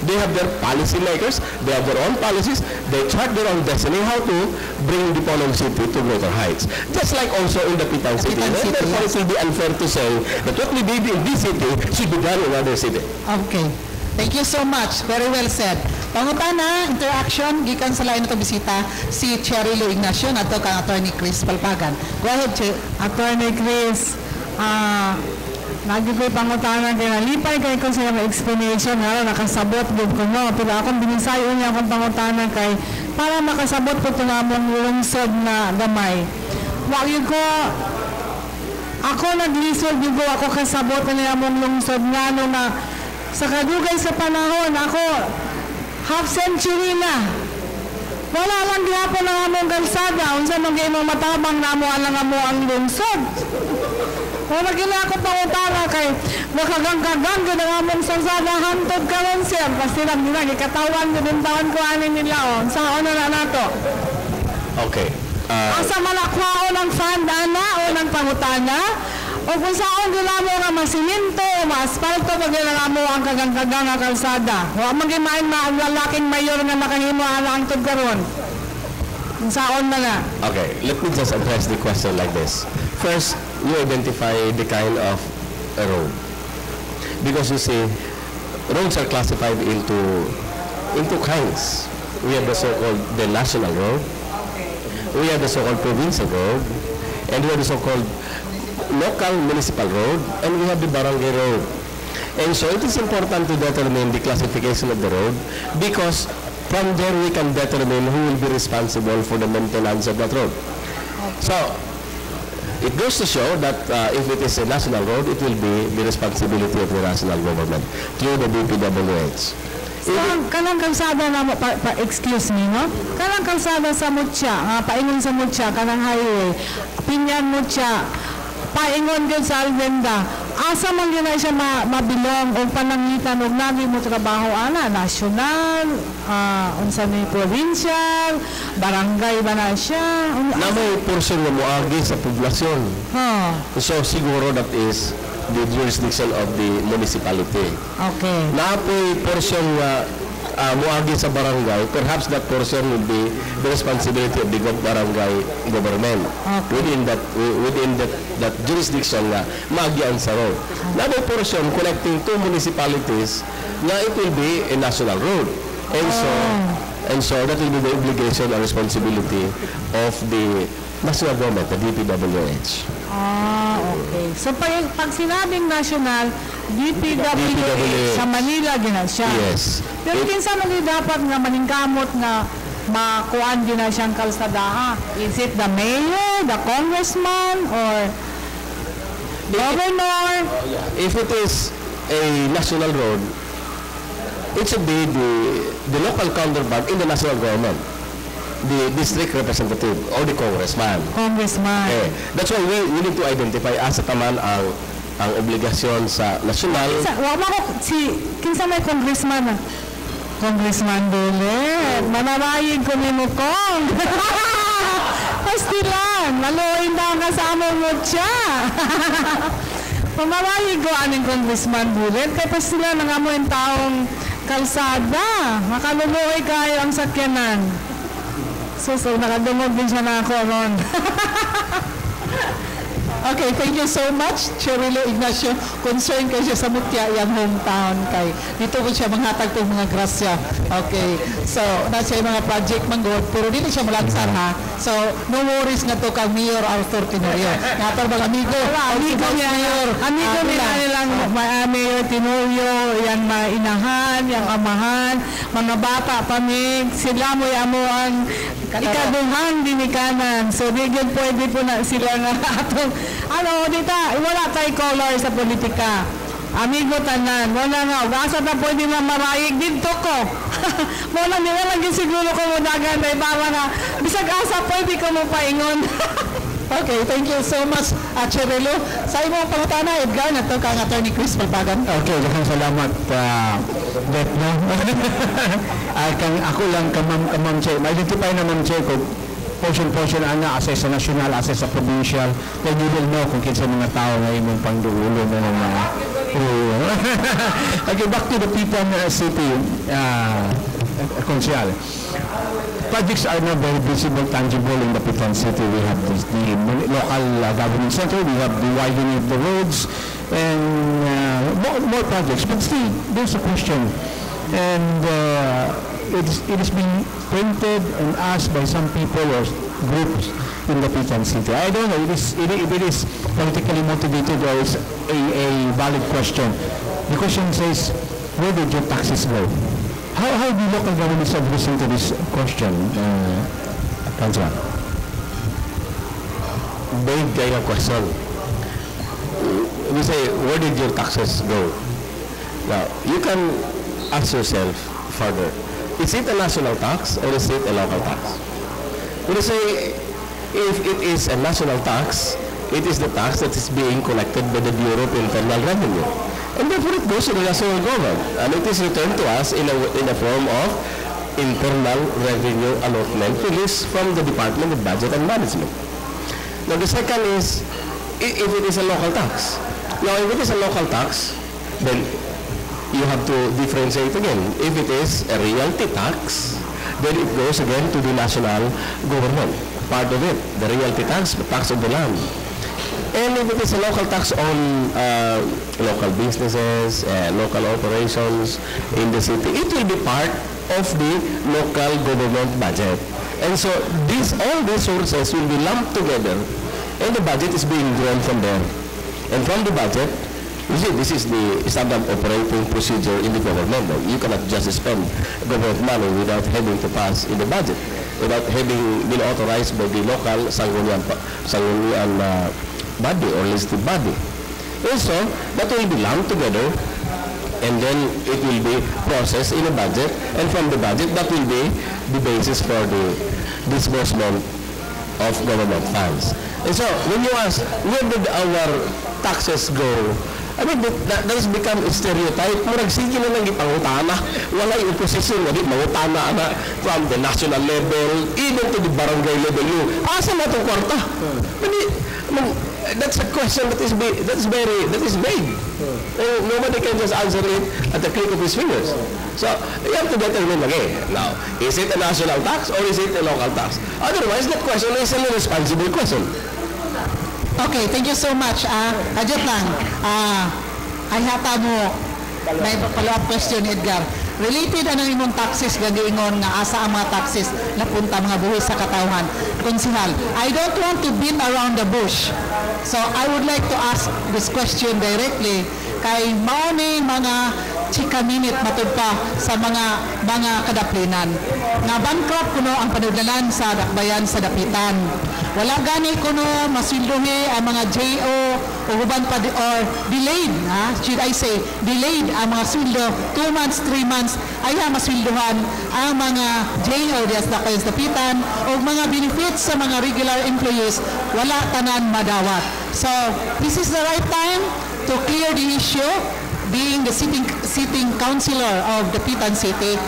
They have their policy makers, they have their own policies, they chart their own destiny, how to bring Dipolog City to greater heights. Just like also in the Dapitan City. Therefore, it will be unfair to say that what we did in this city should be done in another city. Okay. Thank you so much. Very well said. Pangutana, interaction, gikan sa lain ito bisita, si Cherry Lou Ignacio, nato kang Attorney Chris Palpagan. Go ahead, Attorney Chris, lagi ko'y pangutana kaya nalipay kayo ko sa mga explanation, nakasabot din ko mo. Pero akong binisayo niya akong pangutana kay para makasabot ko ito namang lungsod na gamay. Wag yun ko, ako naglisod yun ko, ako kasabot na namang lungsod nga no na sa kadugay sa panahon, ako half century na. Wala lang gihapon ang among kalsada. Unsa man gyud imong matabang namo alang amo ang lungsod. Wala gila ako pangutana kay makagang-kagang gyud ang among kalsada hantod karon sir. Kasi lang nila gikatawan gyud ang taon ko ani nila on. Sa ano na nato? Okay. Asa malakwaon ang fund ana o ng pangutana? O kung saan nila mo nga masiminto, ma-asfalto, pag nila mo ang kagang-kagang nga kalsada. Huwag magimain lalaking mayor nga nakahimo ang tugkaron. Kung saan na na. Okay, let me just address the question like this. First, you identify the kind of a road. Because you see, roads are classified into kinds. We have the so-called the national road, we have the so-called provincial road, and we have the so-called local municipal road, and we have the barangay road. And so it is important to determine the classification of the road because from there we can determine who will be responsible for the maintenance of that road. So it goes to show that if it is a national road, it will be the responsibility of the national government through the DPWH. So, kanang kalsada na mo, excuse me, no? Kanang kalsada sa Mutya, nga paingon sa Mutya, kanang highway, Pinyan Mutya, paingon din sa Alvenda, asa man yun na siya mabilong o panangitan o nagi mo trabaho, national, unsa ni provincial, barangay ba na siya? Na may portion na muagi sa poblasyon. So, siguro that is the jurisdiction of the municipality. Okay. Na po'y portion na muagi sa barangay, perhaps that portion will be the responsibility of the barangay government. Okay. Within that jurisdiction na maagian sa road. Na may portion connecting two municipalities na it will be a national road. And so that will be the obligation and responsibility of the national government, the DPWH. Okay. So pag sinabing national, DPWH sa Manila gina siya. Yes. Pero kinsa man dapat nga maningkamot na makuan gina siyang kalsada? Is it the mayor, the congressman, or governor? If it is a national road, it should be the local counterpart in the national government, the district representative or the congressman. Congressman. Okay. That's why we need to identify asa taman ang obligasyon sa nasyonal. Kinsa may congressman? Congressman Dole. Manarayig ko ni mo kong. Pastilan. Maluin daw ka sa among Mutya. Pamarayig ko aning congressman Dole. Kaya pastilan ang among taong kalsada. Makaluluoy kayo ang sakyanan. So nakadungog din siya na ako ron. Okay, thank you so much, Cherilo Ignacio. Concern kayo siya sa Mutya, yung hometown kay. Dito ko siya manghatag itong mga grasya. Okay, so nasa yung mga project manggod, pero dito siya malagsan ha. So, no worries nga to kang Mayor Arthur Tenorio. Nga to mga amigo. Amigo nila nilang Mayor Tenorio, yan inahan, yung amahan, mga bata pamig, sila mo yamuan, ikaduhan din ikanan. So, bigyan pwede po na sila nga atong dito, wala tayo color sa politika. Amigo tanan, wala nga, basta na pwede na marayig dito ko. Wala lang yung siguro ko mo dagan na ibawa na, bisag asa pwede ko mo paingon. Okay, thank you so much, Cherilo. Sa imong pangutana, Edgar, na to kang Attorney Chris Palpagan. Okay, daghang salamat, Bet, no? Ako lang, Ma'am Che. Ma-identify na Ma'am Che kung portion ana asa sa national, asa sa provincial, then you will know kung kinsa mga tao nga imong pangduulo na ng mga Okay, back to the Pitan City, Konsyal. Projects are now very visible, tangible in the Pitan City. We have the local government center, we have the widening of the roads, and more projects. But still, there's a question. And it is being printed and asked by some people or groups in the Pitan City. I don't know if it is politically motivated or is a valid question. The question says, where did your taxes go? How do local governments have listened to this question, Councilor? Very kind of question. We say, where did your taxes go? Now, you can ask yourself further. Is it a national tax or is it a local tax? We say, if it is a national tax, it is the tax that is being collected by the Bureau of Internal Revenue. And therefore it goes to the national government. And it is returned to us in the form of internal revenue allotment released from the Department of Budget and Management. Now the second is, if it is a local tax. Now, if it is a local tax, then you have to differentiate again. If it is a realty tax, then it goes again to the national government. Part of it, the realty tax, the tax of the land. And if it is a local tax on local businesses, local operations in the city, it will be part of the local government budget. And so all these sources will be lumped together, and the budget is being drawn from there. And from the budget, you see, this is the standard operating procedure in the government. You cannot just spend government money without having to pass in the budget, without having been authorized by the local sanggunian body or listed body. Also, that will be lumped together, and then it will be processed in a budget, and from the budget, that will be the basis for the disbursement of government funds. And so, when you ask, where did our taxes go? I mean, that has become a stereotype. Murag sige na lang ipangutana. Wala yung opposition, wala mangutana na from the national level, even to the barangay level. Asa na itong kwarta? That's a question that is vague. Nobody can just answer it at the click of his fingers. So, you have to determine again. Now, is it a national tax or is it a local tax? Otherwise, that question is an irresponsible question. Okay, thank you so much. Ajot lang. Ay hata mo, may follow-up question, Edgar. Related anong imong taxes, gagawingon nga asa ang mga taxes napunta mga buhis sa katawhan. Konsihal, I don't want to beat around the bush. So, I would like to ask this question directly kay mao ni mga chika minute matud pa sa mga kadaplinan. Nga bankrupt kuno ang panudlanan sa dakbayan sa dapitan. Wala gani kuno masilduhi ang mga JO o huban pa or delayed, should I say, delayed ang mga sweldo 2 months, 3 months ay masilduhan ang mga JO dias dakbayan sa dapitan o mga benefits sa mga regular employees wala tanan madawat. So, this is the right time to clear the issue, being the sitting councilor of the Dapitan City.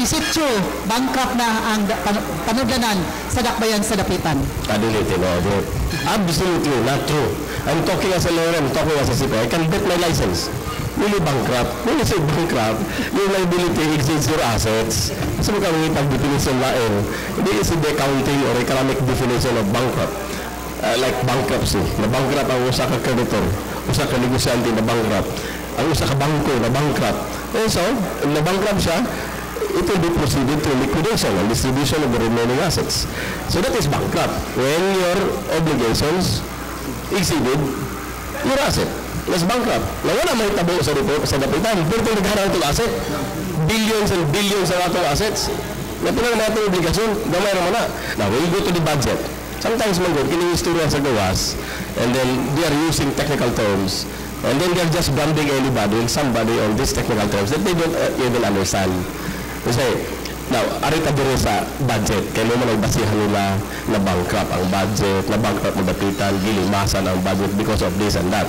Is it true, bankrupt na ang panudlanan sa dakbayan sa Dapitan? Absolutely not true. I'm talking as a lawyer, I'm talking as a CPA. I can bet my license. Really bankrupt. When you say bankrupt, your liability exceeds your assets. Kasi mo kami pag-definition lain. Hindi is the accounting or economic definition of bankrupt. Like bankruptcy. Na-bankrupt ang usa ka creditor, usa ka negosyante na bankrupt, ang usa ka bangko na bankrupt. And so, na-bankrupt siya, it will be proceeded to liquidation and distribution of the remaining assets. So that is bankrupt. When your obligations exceeded your asset. That's bankrupt. Na wala may tabo sa dapitan. Pero kung nagharang itong asset, billions and billions ang atong assets. Napilang natin obligasyon, gamay naman na. Now, when you go to the budget, sometimes man go, kini-istorya sa gawas, and then they are using technical terms, and then they are just branding anybody and somebody on these technical terms that they don't even understand. Kasi, now, arita dire sa budget, kaya naman nagbasihan nila na bankrupt ang budget, na bankrupt ang dapitan, gilimasan ang budget because of this and that.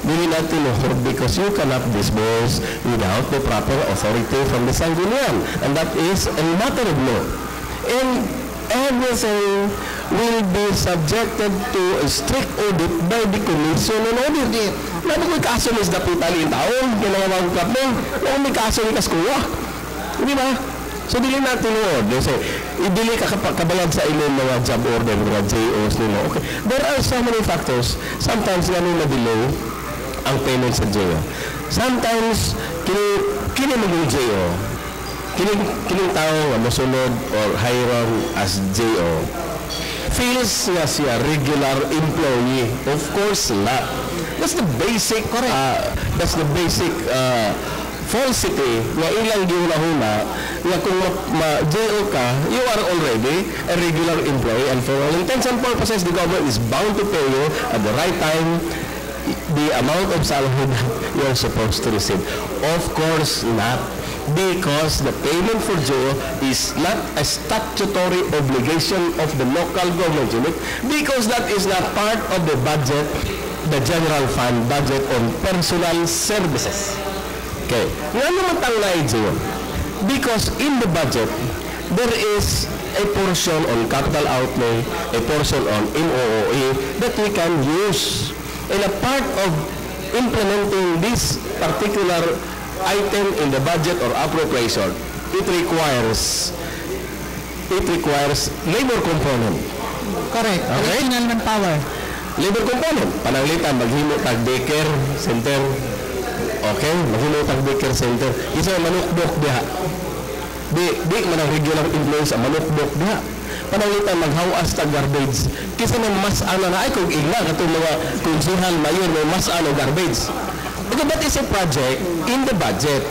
Dili natin because you cannot disburse without the proper authority from the sanggunian, and that is a matter of law. And everything will be subjected to a strict audit by the Commission on Audit. Nabi ko'y kaso ni dapitan yung taon, ginawang club mo, kung may kaso ni Kaskuwa. Di ba? So, dili natin yung order. So, idili ka kabayad sa inyong mga job order, mga JOs nila. Okay. There are so many factors. Sometimes nga nung na-delay ang payment sa JO. Sometimes, kini mo yung JO. Kining tao nga masunod or hired as JO feels nga siya regular employee. Of course not. That's the basic falsity nga ilang giuna-huna nga kung JO ka, you are already a regular employee, and for all intents and purposes, the government is bound to pay you at the right time the amount of salary that you're supposed to receive. Of course not, because the payment for JO is not a statutory obligation of the local government unit, because that is not part of the budget, the general fund budget on personal services. Okay. Nga naman tanglay JO? Because in the budget, there is a portion on capital outlay, a portion on MOOE that we can use And a part of implementing this particular item in the budget or appropriation, it requires labor component. Correct. Okay. Additional manpower. Labor component. Pananglitan, maghimo tag daycare center. Okay, maghimo tag daycare center. Isa manukbok diha. Di man ang regular employees ang manukbok diha. Pananglitan maghawas tag garbage. Kisa may mas ano na ay kung igla katong mga konsehal mayor may mas ano garbage. Because that is a project in the budget.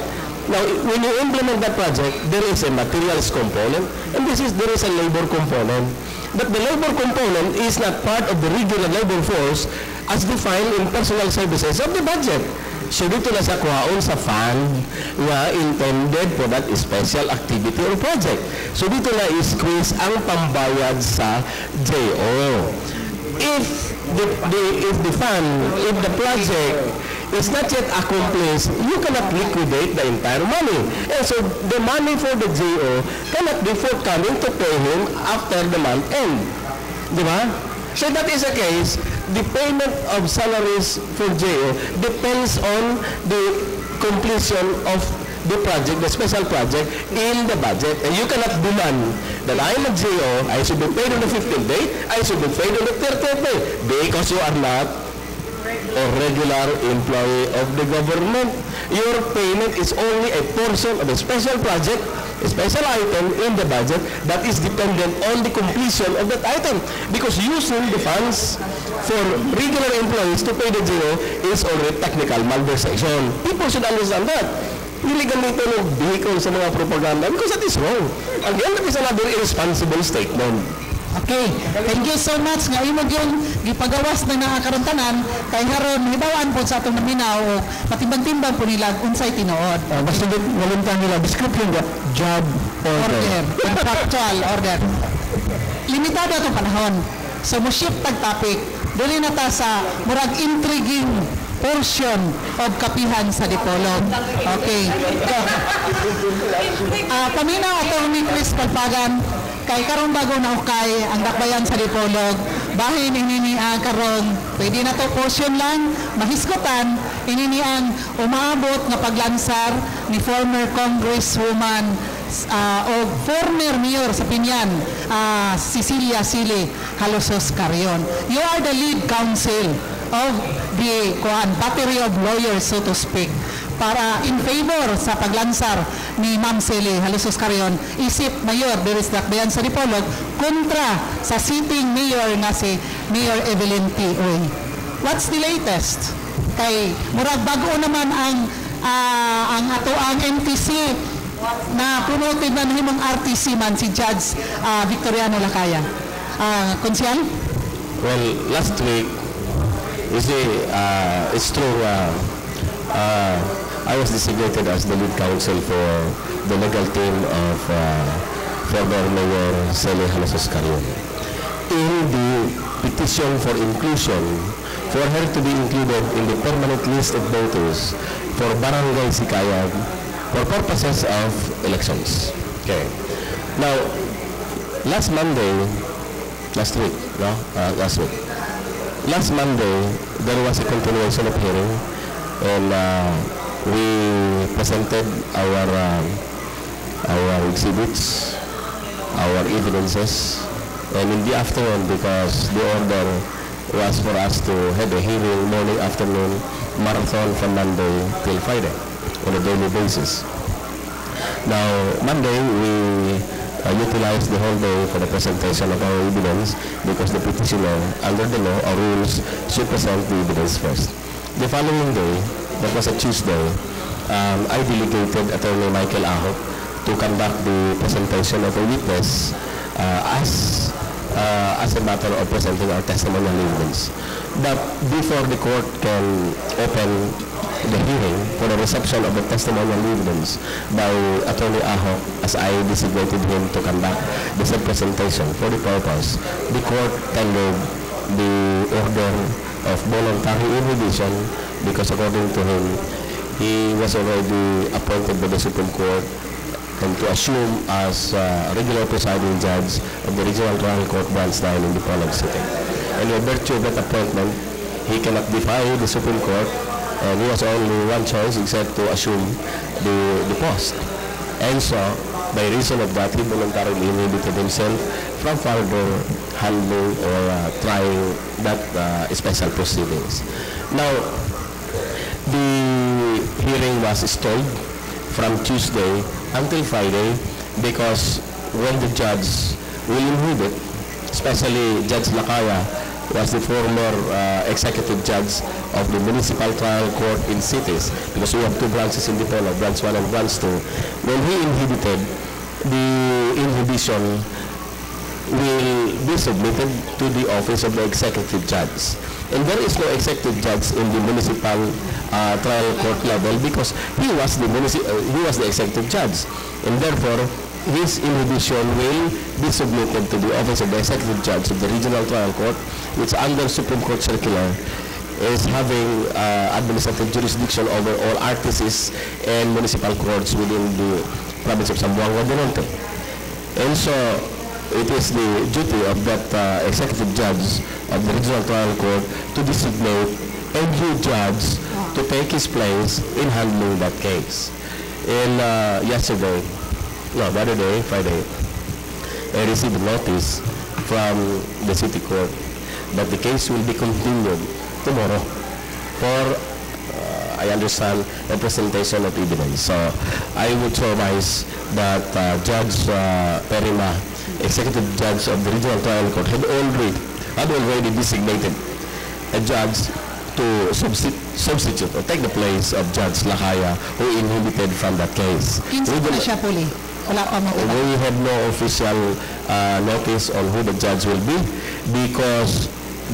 Now, when you implement that project, there is a materials component, and there is a labor component. But the labor component is not part of the regular labor force as defined in personal services of the budget. So dito na sa kuhaon sa fund nga intended for that special activity or project. So dito na is-squeeze ang pambayad sa JO. If the fund, if the project is not yet accomplished, you cannot liquidate the entire money. And so the money for the JO cannot be forthcoming to pay him after the month end. Di ba? So that is the case, the payment of salaries for JO depends on the completion of the project, the special project in the budget. And you cannot demand that I'm a JO, I should be paid on the 15th day, I should be paid on the 30th day, because you are not a regular employee of the government. Your payment is only a portion of a special project, a special item in the budget that is dependent on the completion of that item. Because using the funds for regular employees to pay the JO is already technical malversation. People should understand that. Illegal nito ng vehicle sa mga propaganda because that is wrong. Again, that is another irresponsible statement. Okay, thank you so much. Nga imog yung gipagawas na nakakaruntanan kay haron hibawaan po sa atong naminaw o matimbang-timbang po nila unsay tinuod. Basta waluntan nila description nga job order. Contractual order. Limitado atong panahon. So mo shift tag topic. Dili na ta sa murag intriguing portion of kapihan sa Dipolog. Okay. Paminaw atong ni Chris Pagpagan kay karong bago na ukay ang dakbayan sa Dipolog. Bahin ini ang karong pwede na to portion lang mahisgotan ini ang umaabot nga paglansar ni former Congresswoman o former mayor sa Pinyan, Cecilia Sili Halosos Carrion. You are the lead counsel of the battery of lawyers, so to speak, para in favor sa paglansar ni Ma'am Sili Halosos Carrion, isip mayor Beres Dakbayan sa Dipolog kontra sa sitting mayor nga si Mayor Evelyn P. Uy. What's the latest? Kay murag bago naman ang ato ang MTC na promoted na himong RTC man si Judge Victoriano Lacaya. Konsyal? Well, last week, you see, it's true, I was designated as the lead counsel for the legal team of former Mayor Celi Halosos Carrion. In the petition for inclusion, for her to be included in the permanent list of voters for Barangay Sikayag for purposes of elections. Okay. Now, last week, there was a continuation of hearing, and we presented our exhibits, our evidences, and in the afternoon, because the order was for us to have a hearing morning, afternoon, marathon from Monday till Friday on a daily basis. Now, Monday, we utilized the whole day for the presentation of our evidence because the petitioner, under the law or rules, should present the evidence first. The following day, that was a Tuesday, I delegated Attorney Michael Ahok to conduct the presentation of a witness as a matter of presenting our testimonial evidence. But before the court can open the hearing for the reception of the testimonial evidence by Attorney Ahok, as I designated him to conduct the said presentation for the purpose, the court tendered the order of voluntary inhibition because according to him, he was already appointed by the Supreme Court and to assume as regular presiding judge of the Regional Trial Court Branch 9 in Dipolog City. And by virtue of that appointment, he cannot defy the Supreme Court, and he has only one choice except to assume the post. And so, by reason of that, he voluntarily inhibited himself from further handling or trying that special proceedings. Now, the hearing was stalled from Tuesday until Friday because when the judge will inhibit, especially Judge Lakaya, was the former executive judge of the Municipal Trial Court in cities, because we have two branches in Dipolog, branch 1 and branch 2. When he inhibited, the inhibition will be submitted to the office of the executive judge. And there is no executive judge in the municipal trial court level because he was the executive judge, and therefore his inhibition will be submitted to the office of the executive judge of the regional trial court, which under Supreme Court circular is having administrative jurisdiction over all RTCs and municipal courts within the province of Zamboanga del Norte. And so it is the duty of that executive judge of the regional trial court to designate a new judge to take his place in handling that case. And the other day, Friday, I received a notice from the city court that the case will be continued tomorrow for, I understand, a presentation of evidence. So I would surmise that Judge Perima, executive judge of the regional trial court, had already designated a judge to substitute or take the place of Judge Lakaya, who inhibited from that case. We have no official notice on who the judge will be because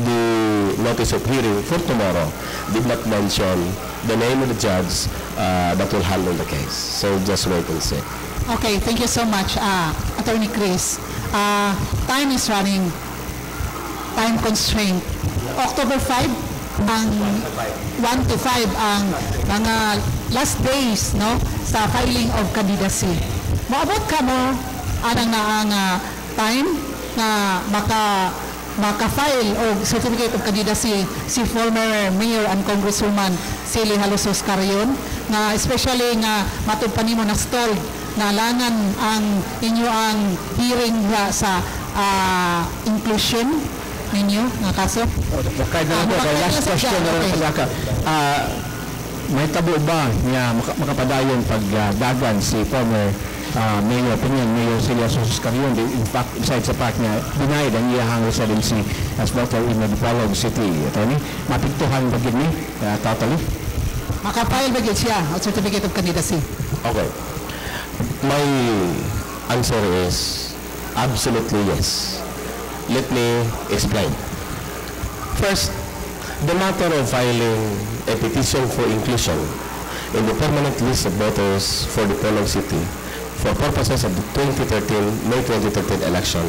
the notice of hearing for tomorrow did not mention the name of the judge that will handle the case. So just wait and see. Okay, thank you so much, Attorney Chris. Time is running. Time constraint. October 5, ang 1 to 5 ang mga last days, no, sa filing of candidacy. Maabot ka mo anang na ang time na maka-file o certificate of candidacy si former Mayor and Congresswoman Silly Halosos Carayon, na especially nga matupad nimo na stalled na langan ang inyo ang hearing sa inclusion ninyo nga kaso. Kahit na ito, last question na lang pagkaka. May tabo ba niya makapadayon pagdagan si former Mayor Pinion, Mayor Celia Sosos Carayon, in fact, besides the fact na denied ang iyahang residency as voter in the Dipolog City, attorney, mapigtuhan ba gini totally? Makapile ba gid siya o certificate of candidacy? Okay. My answer is absolutely yes. Let me explain. First, the matter of filing a petition for inclusion in the permanent list of voters for Dipolog City for purposes of the May 2013 election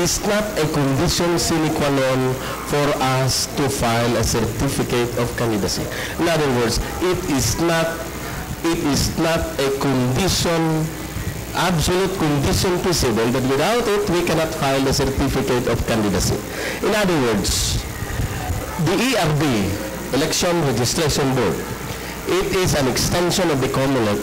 is not a condition sine qua non for us to file a certificate of candidacy. In other words, it is not a condition, absolute condition precedent that without it we cannot file the certificate of candidacy. In other words, the ERB, Election Registration Board, it is an extension of the COMELEC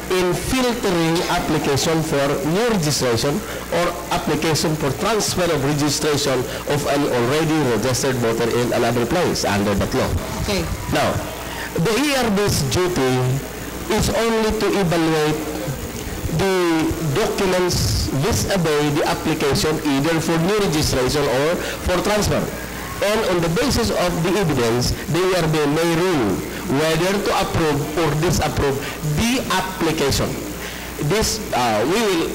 in filtering application for new registration or application for transfer of registration of an already registered voter in another place under that law. Okay. Now, the ERB's duty is only to evaluate the documents vis-a-vis the application either for new registration or for transfer. And on the basis of the evidence, the ERB may rule whether to approve or disapprove the application. This we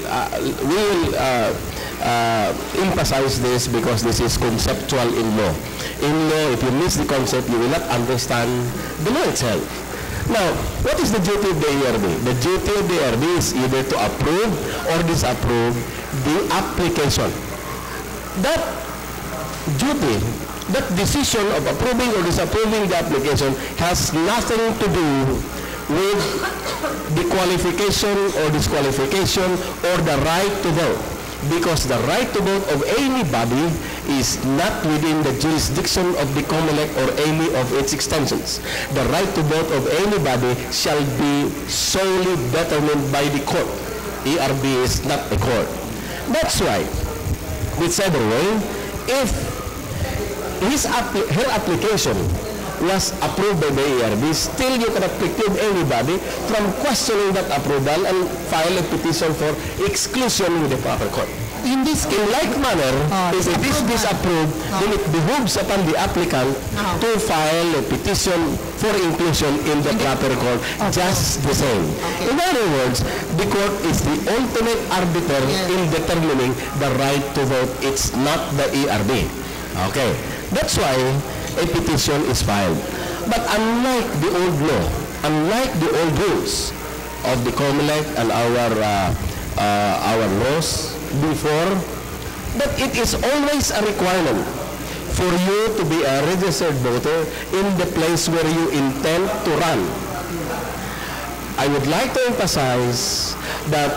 will emphasize this because this is conceptual in law. In law, if you miss the concept, you will not understand the law itself. Now, what is the duty of the ERB? The duty of the ERB is either to approve or disapprove the application. That duty, that decision of approving or disapproving the application has nothing to do with the qualification or disqualification or the right to vote. Because the right to vote of anybody is not within the jurisdiction of the COMELEC or any of its extensions. The right to vote of anybody shall be solely determined by the court. ERB is not a court. That's why, whichever way, if her application was approved by the ERB, still you cannot preclude anybody from questioning that approval and file a petition for exclusion with the proper court. In this In like manner, if it is disapproved, then it behooves upon the applicant to file a petition for inclusion in the proper court, just the same. In other words, the court is the ultimate arbiter in determining the right to vote. It's not the ERB. Okay. That's why a petition is filed. But unlike the old law, unlike the old rules of the COMELEC and our laws before, that it is always a requirement for you to be a registered voter in the place where you intend to run. I would like to emphasize that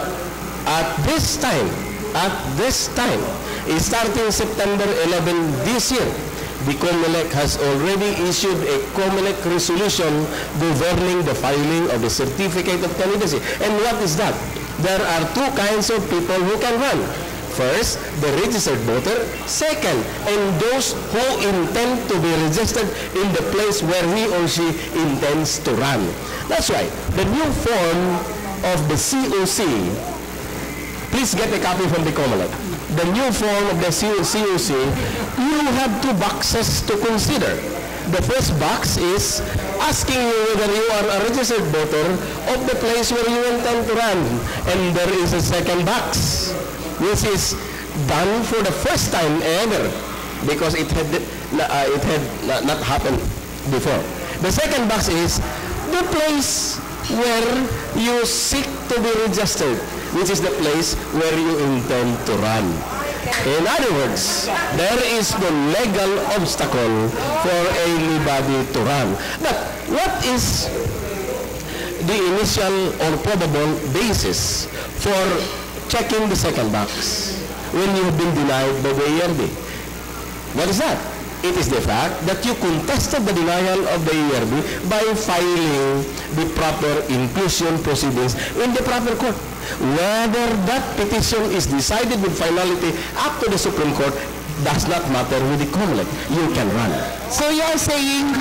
at this time, starting September 11 this year, the COMELEC has already issued a COMELEC resolution governing the filing of the certificate of candidacy. And what is that? There are two kinds of people who can run. First, the registered voter. Second, and those who intend to be registered in the place where he or she intends to run. That's right. The new form of the COC, please get a copy from the COMELEC. The new form of the COC, you have two boxes to consider. The first box is asking you whether you are a registered voter of the place where you intend to run. And there is a second box, which is done for the first time ever, because it had not happened before. The second box is the place where you seek to be registered, which is the place where you intend to run. In other words, there is no legal obstacle for anybody to run. But what is the initial or probable basis for checking the second box when you've been denied by the ERB? What is that? It is the fact that you contested the denial of the ERB by filing the proper inclusion proceedings in the proper court. Whether that petition is decided with finality up to the Supreme Court does not matter with the COMELEC. You can run. So you are saying,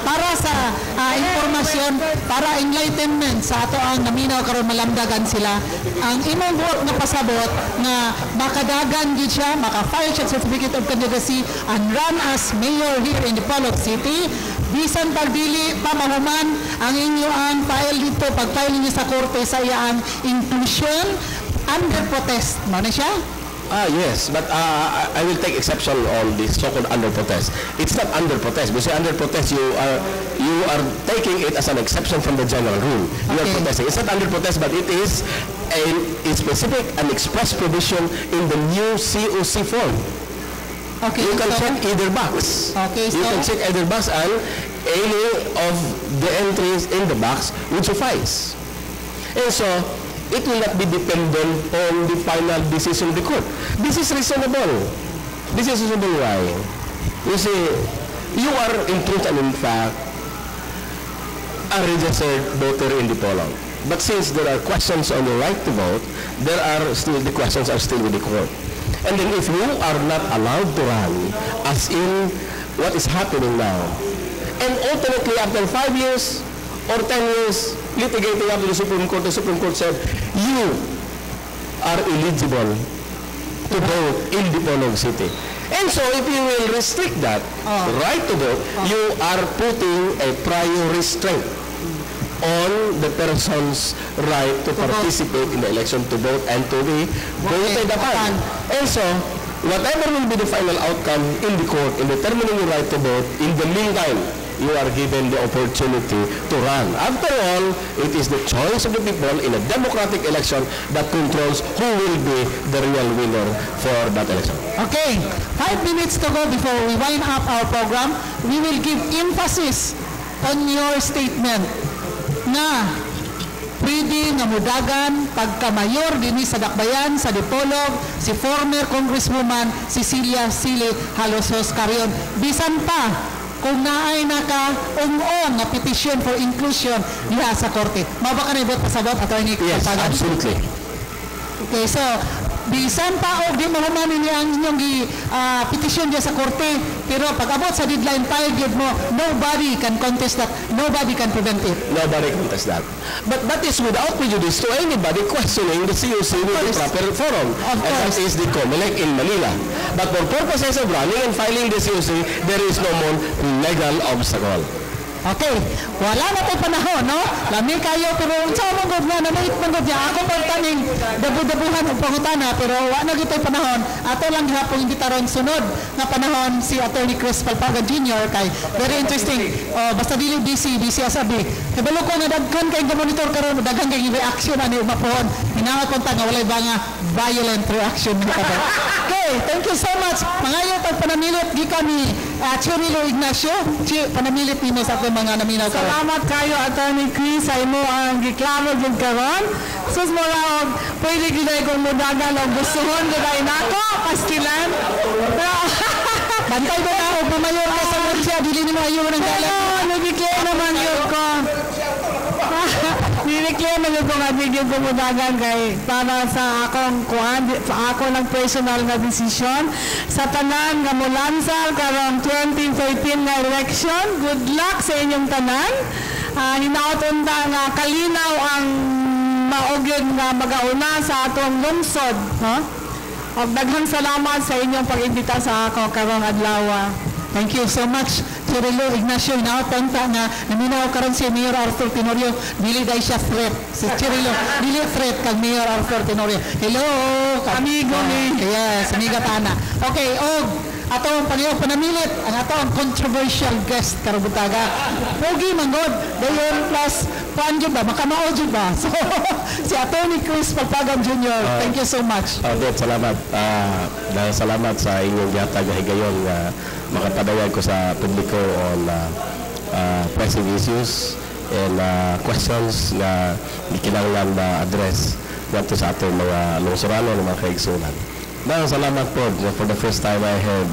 para sa informasyon, para enlightenment sa ato ang naminaw karon malamdagan sila, ang imong buot nga pasabot nga makadagan gid siya, maka-file siya certificate of candidacy and run as mayor here in Dipolog City. Bisan pagdili pa mahuman ang inyong file dito, pag-file niyo sa korte sa iyang inclusion under protest. Mo na siya? Yes, but I will take exception on this so-called under protest. It's not under protest. Because under protest, you are taking it as an exception from the general rule. You are protesting. It's not under protest, but it is a specific and express provision in the new COC form. Okay, you can check either box. Okay, you can check either box, and any of the entries in the box would suffice. And so, it will not be dependent on the final decision of the court. This is reasonable. This is reasonable why? You see, you are in truth and in fact a registered voter in Dipolog. But since there are questions on the right to vote, the questions are still with the court. And then if you are not allowed to run, as in what is happening now, and ultimately after 5 years or 10 years, litigating up to the Supreme Court said, you are eligible to vote in Dipolog City. And so if you will restrict that right to vote, you are putting a prior restraint on the person's right to participate in the election, to vote and to be voted upon. And so, whatever will be the final outcome in the court in determining your right to vote, in the meantime, you are given the opportunity to run. After all, it is the choice of the people in a democratic election that controls who will be the real winner for that election. Okay, 5 minutes to go before we wind up our program. We will give emphasis on your statement na pwede nga mudagan pagka-mayor dinhi sa Dakbayan sa Dipolog si former Congresswoman Cecilia Sili Halosos Carrion. Bisan pa kung naay naka-ung-ung nga petition for inclusion diha sa korte. Mao ba ka na ibot pasabot, Attorney? Yes, absolutely. Okay, so bisan pa og di mahuman ni ang inyong petition diya sa korte, pero pag abot sa deadline file gyud mo, nobody can contest that, nobody can prevent it. Nobody contests that. But that is without prejudice to anybody questioning the COC with the proper forum. Of And that course. is the COMELEC in Manila. But for purposes of running and filing the COC, there is no more legal obstacle. Okay, wala na tayo panahon, no? Lami kayo, pero sa mga nga, nanait mga niya, ako pang taning dabu-dabuhan o pangutana, pero wala na tayo panahon. Ato lang hapong imbitaron sunod na panahon si Attorney Chris Palpaga Jr. kay very interesting. Basta dili busy asabi. Kabalo ko nga daghan kay monitor karon, daghan kay reaction ani umapon. Hinawat ko ta nga walay ba nga violent reaction nito. Okay, thank you so much. Mangayo pagpanamilit gikan ni Chirilo Ignacio, panamilit nimo sa atong mga naminaw karon. Salamat kayo, Attorney Chris, sa imo ang giklaro gyud karon. Sus mo ra og pwede gyud kung mudagan og gustuhon gyud ay nako pastilan. Pero Bantay ba na o pumayor ka sa Murcia, dili ni mayo ng galang. ano, nag-declare naman yun ko. Niriclare naman ko nga bigyan ko mudagan kay para sa akong kuhan, ako ng personal na desisyon sa tanan nga mulansal karong 2013 na election. Good luck sa inyong tanan. Hinaot-unta nga kalinaw ang maugid nga magauna sa atong lungsod. Og daghang salamat sa inyong pag-imbita sa ako karong adlaw. Thank you so much, Chirilo Ignacio. Inaotanta nga naminaw karon si Mayor Arthur Tenorio, dili day siya threat. Si Chirilo, dili threat kag Mayor Arthur Tenorio. Hello, amigo ni. Yes, amiga tana. Okay, atong panamilit ang atong controversial guest karong butaga. Pogi manggod, dayon plus jud ba, makamao jud ba. So, si Attorney Chris Palpagan Jr. Thank you so much. Albert, salamat. Dahil salamat sa inyong gihatag nga higayon nga makapadayag ko sa publiko on pressing issues and questions na kinahanglan ma-address dito sa atong mga lungsuranon ng mga kaigsunan. Dahil salamat po. For the first time I have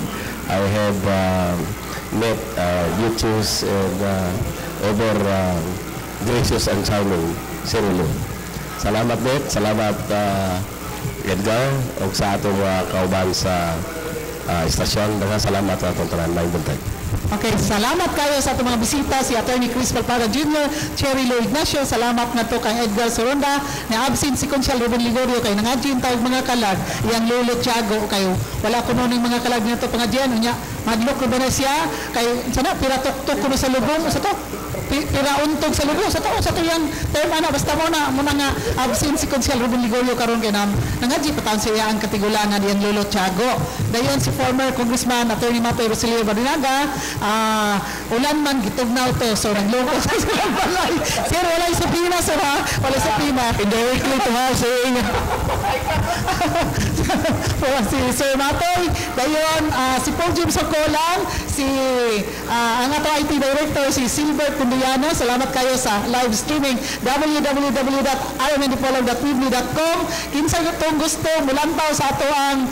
met beauties and over gracious and charming Cirilo. Salamat net, salamat Edgar o sa atong kauban sa istasyon. Daghang salamat sa atong tanan. May buntag. Okay, salamat kayo sa atong mga bisita, si Attorney Chris Palpaga Jr., Chirilo Ignacio, salamat na to kay Edgar Soronda, na absent si Consial Ruben Ligorio, kay nangadjin tawag mga kalag, iyang Lolo Tiago, kayo wala ko noon mga kalag nito pangadyan, unya, madlok ko ba na siya, kay sana, pira tuktok ko na sa lubong, sa to, pira untog sa lubong, sa to yung term, basta mo na nga absent si Consial Ruben Ligorio karon kay nangadjin pataon siya ang katigulangan iyang Lolo Tiago. Dayon si former Congressman Attorney Mapay Rosilio Barinaga, ulan man gitugnaw to, so nagloko sa silang balay. Sir, walay sa Pina, sir ha? Walay sa Pina. Indirectly to ha, saying. Si Sir Matoy, dayon, si Paul Jim Socolang, ang ato IT Director, si Silbert Pundiano, salamat kayo sa live streaming, www.rmndipolog.tv.com. Kinsa itong gusto, mulantaw sa ato ang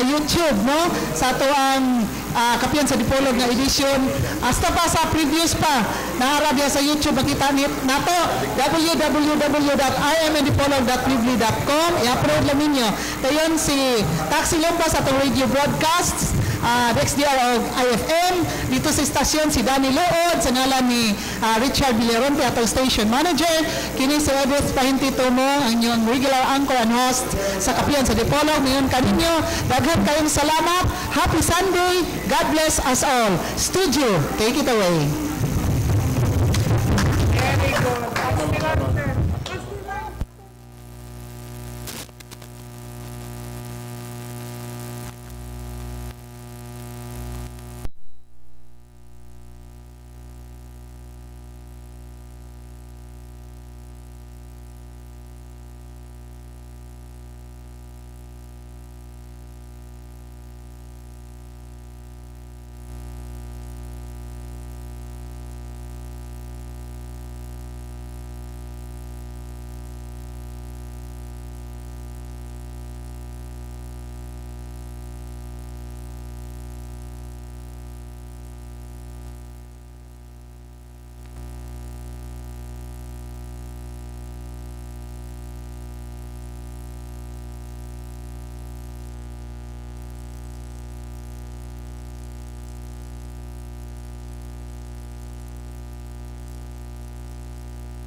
YouTube, no? Sa ato ang Kapiyan sa Dipolog na edition. Hasta pa sa previous pa, naarabya sa YouTube, makita nato, www.rmndipolog.tv.com. I-upload lang ninyo. Dayon si Taxi Lumba sa atong radio broadcasts, DXDR o IFM. Dito sa istasyon si Danny Lood, sa ngalan ni Richard Villaronte, atong station manager. Kini si Edith Pahintitomo, ang inyong regular anchor and host sa Kapiyan sa Dipolog. Ngayon kaninyo, daghan kayong salamat. Happy Sunday. God bless us all. Studio, take it away.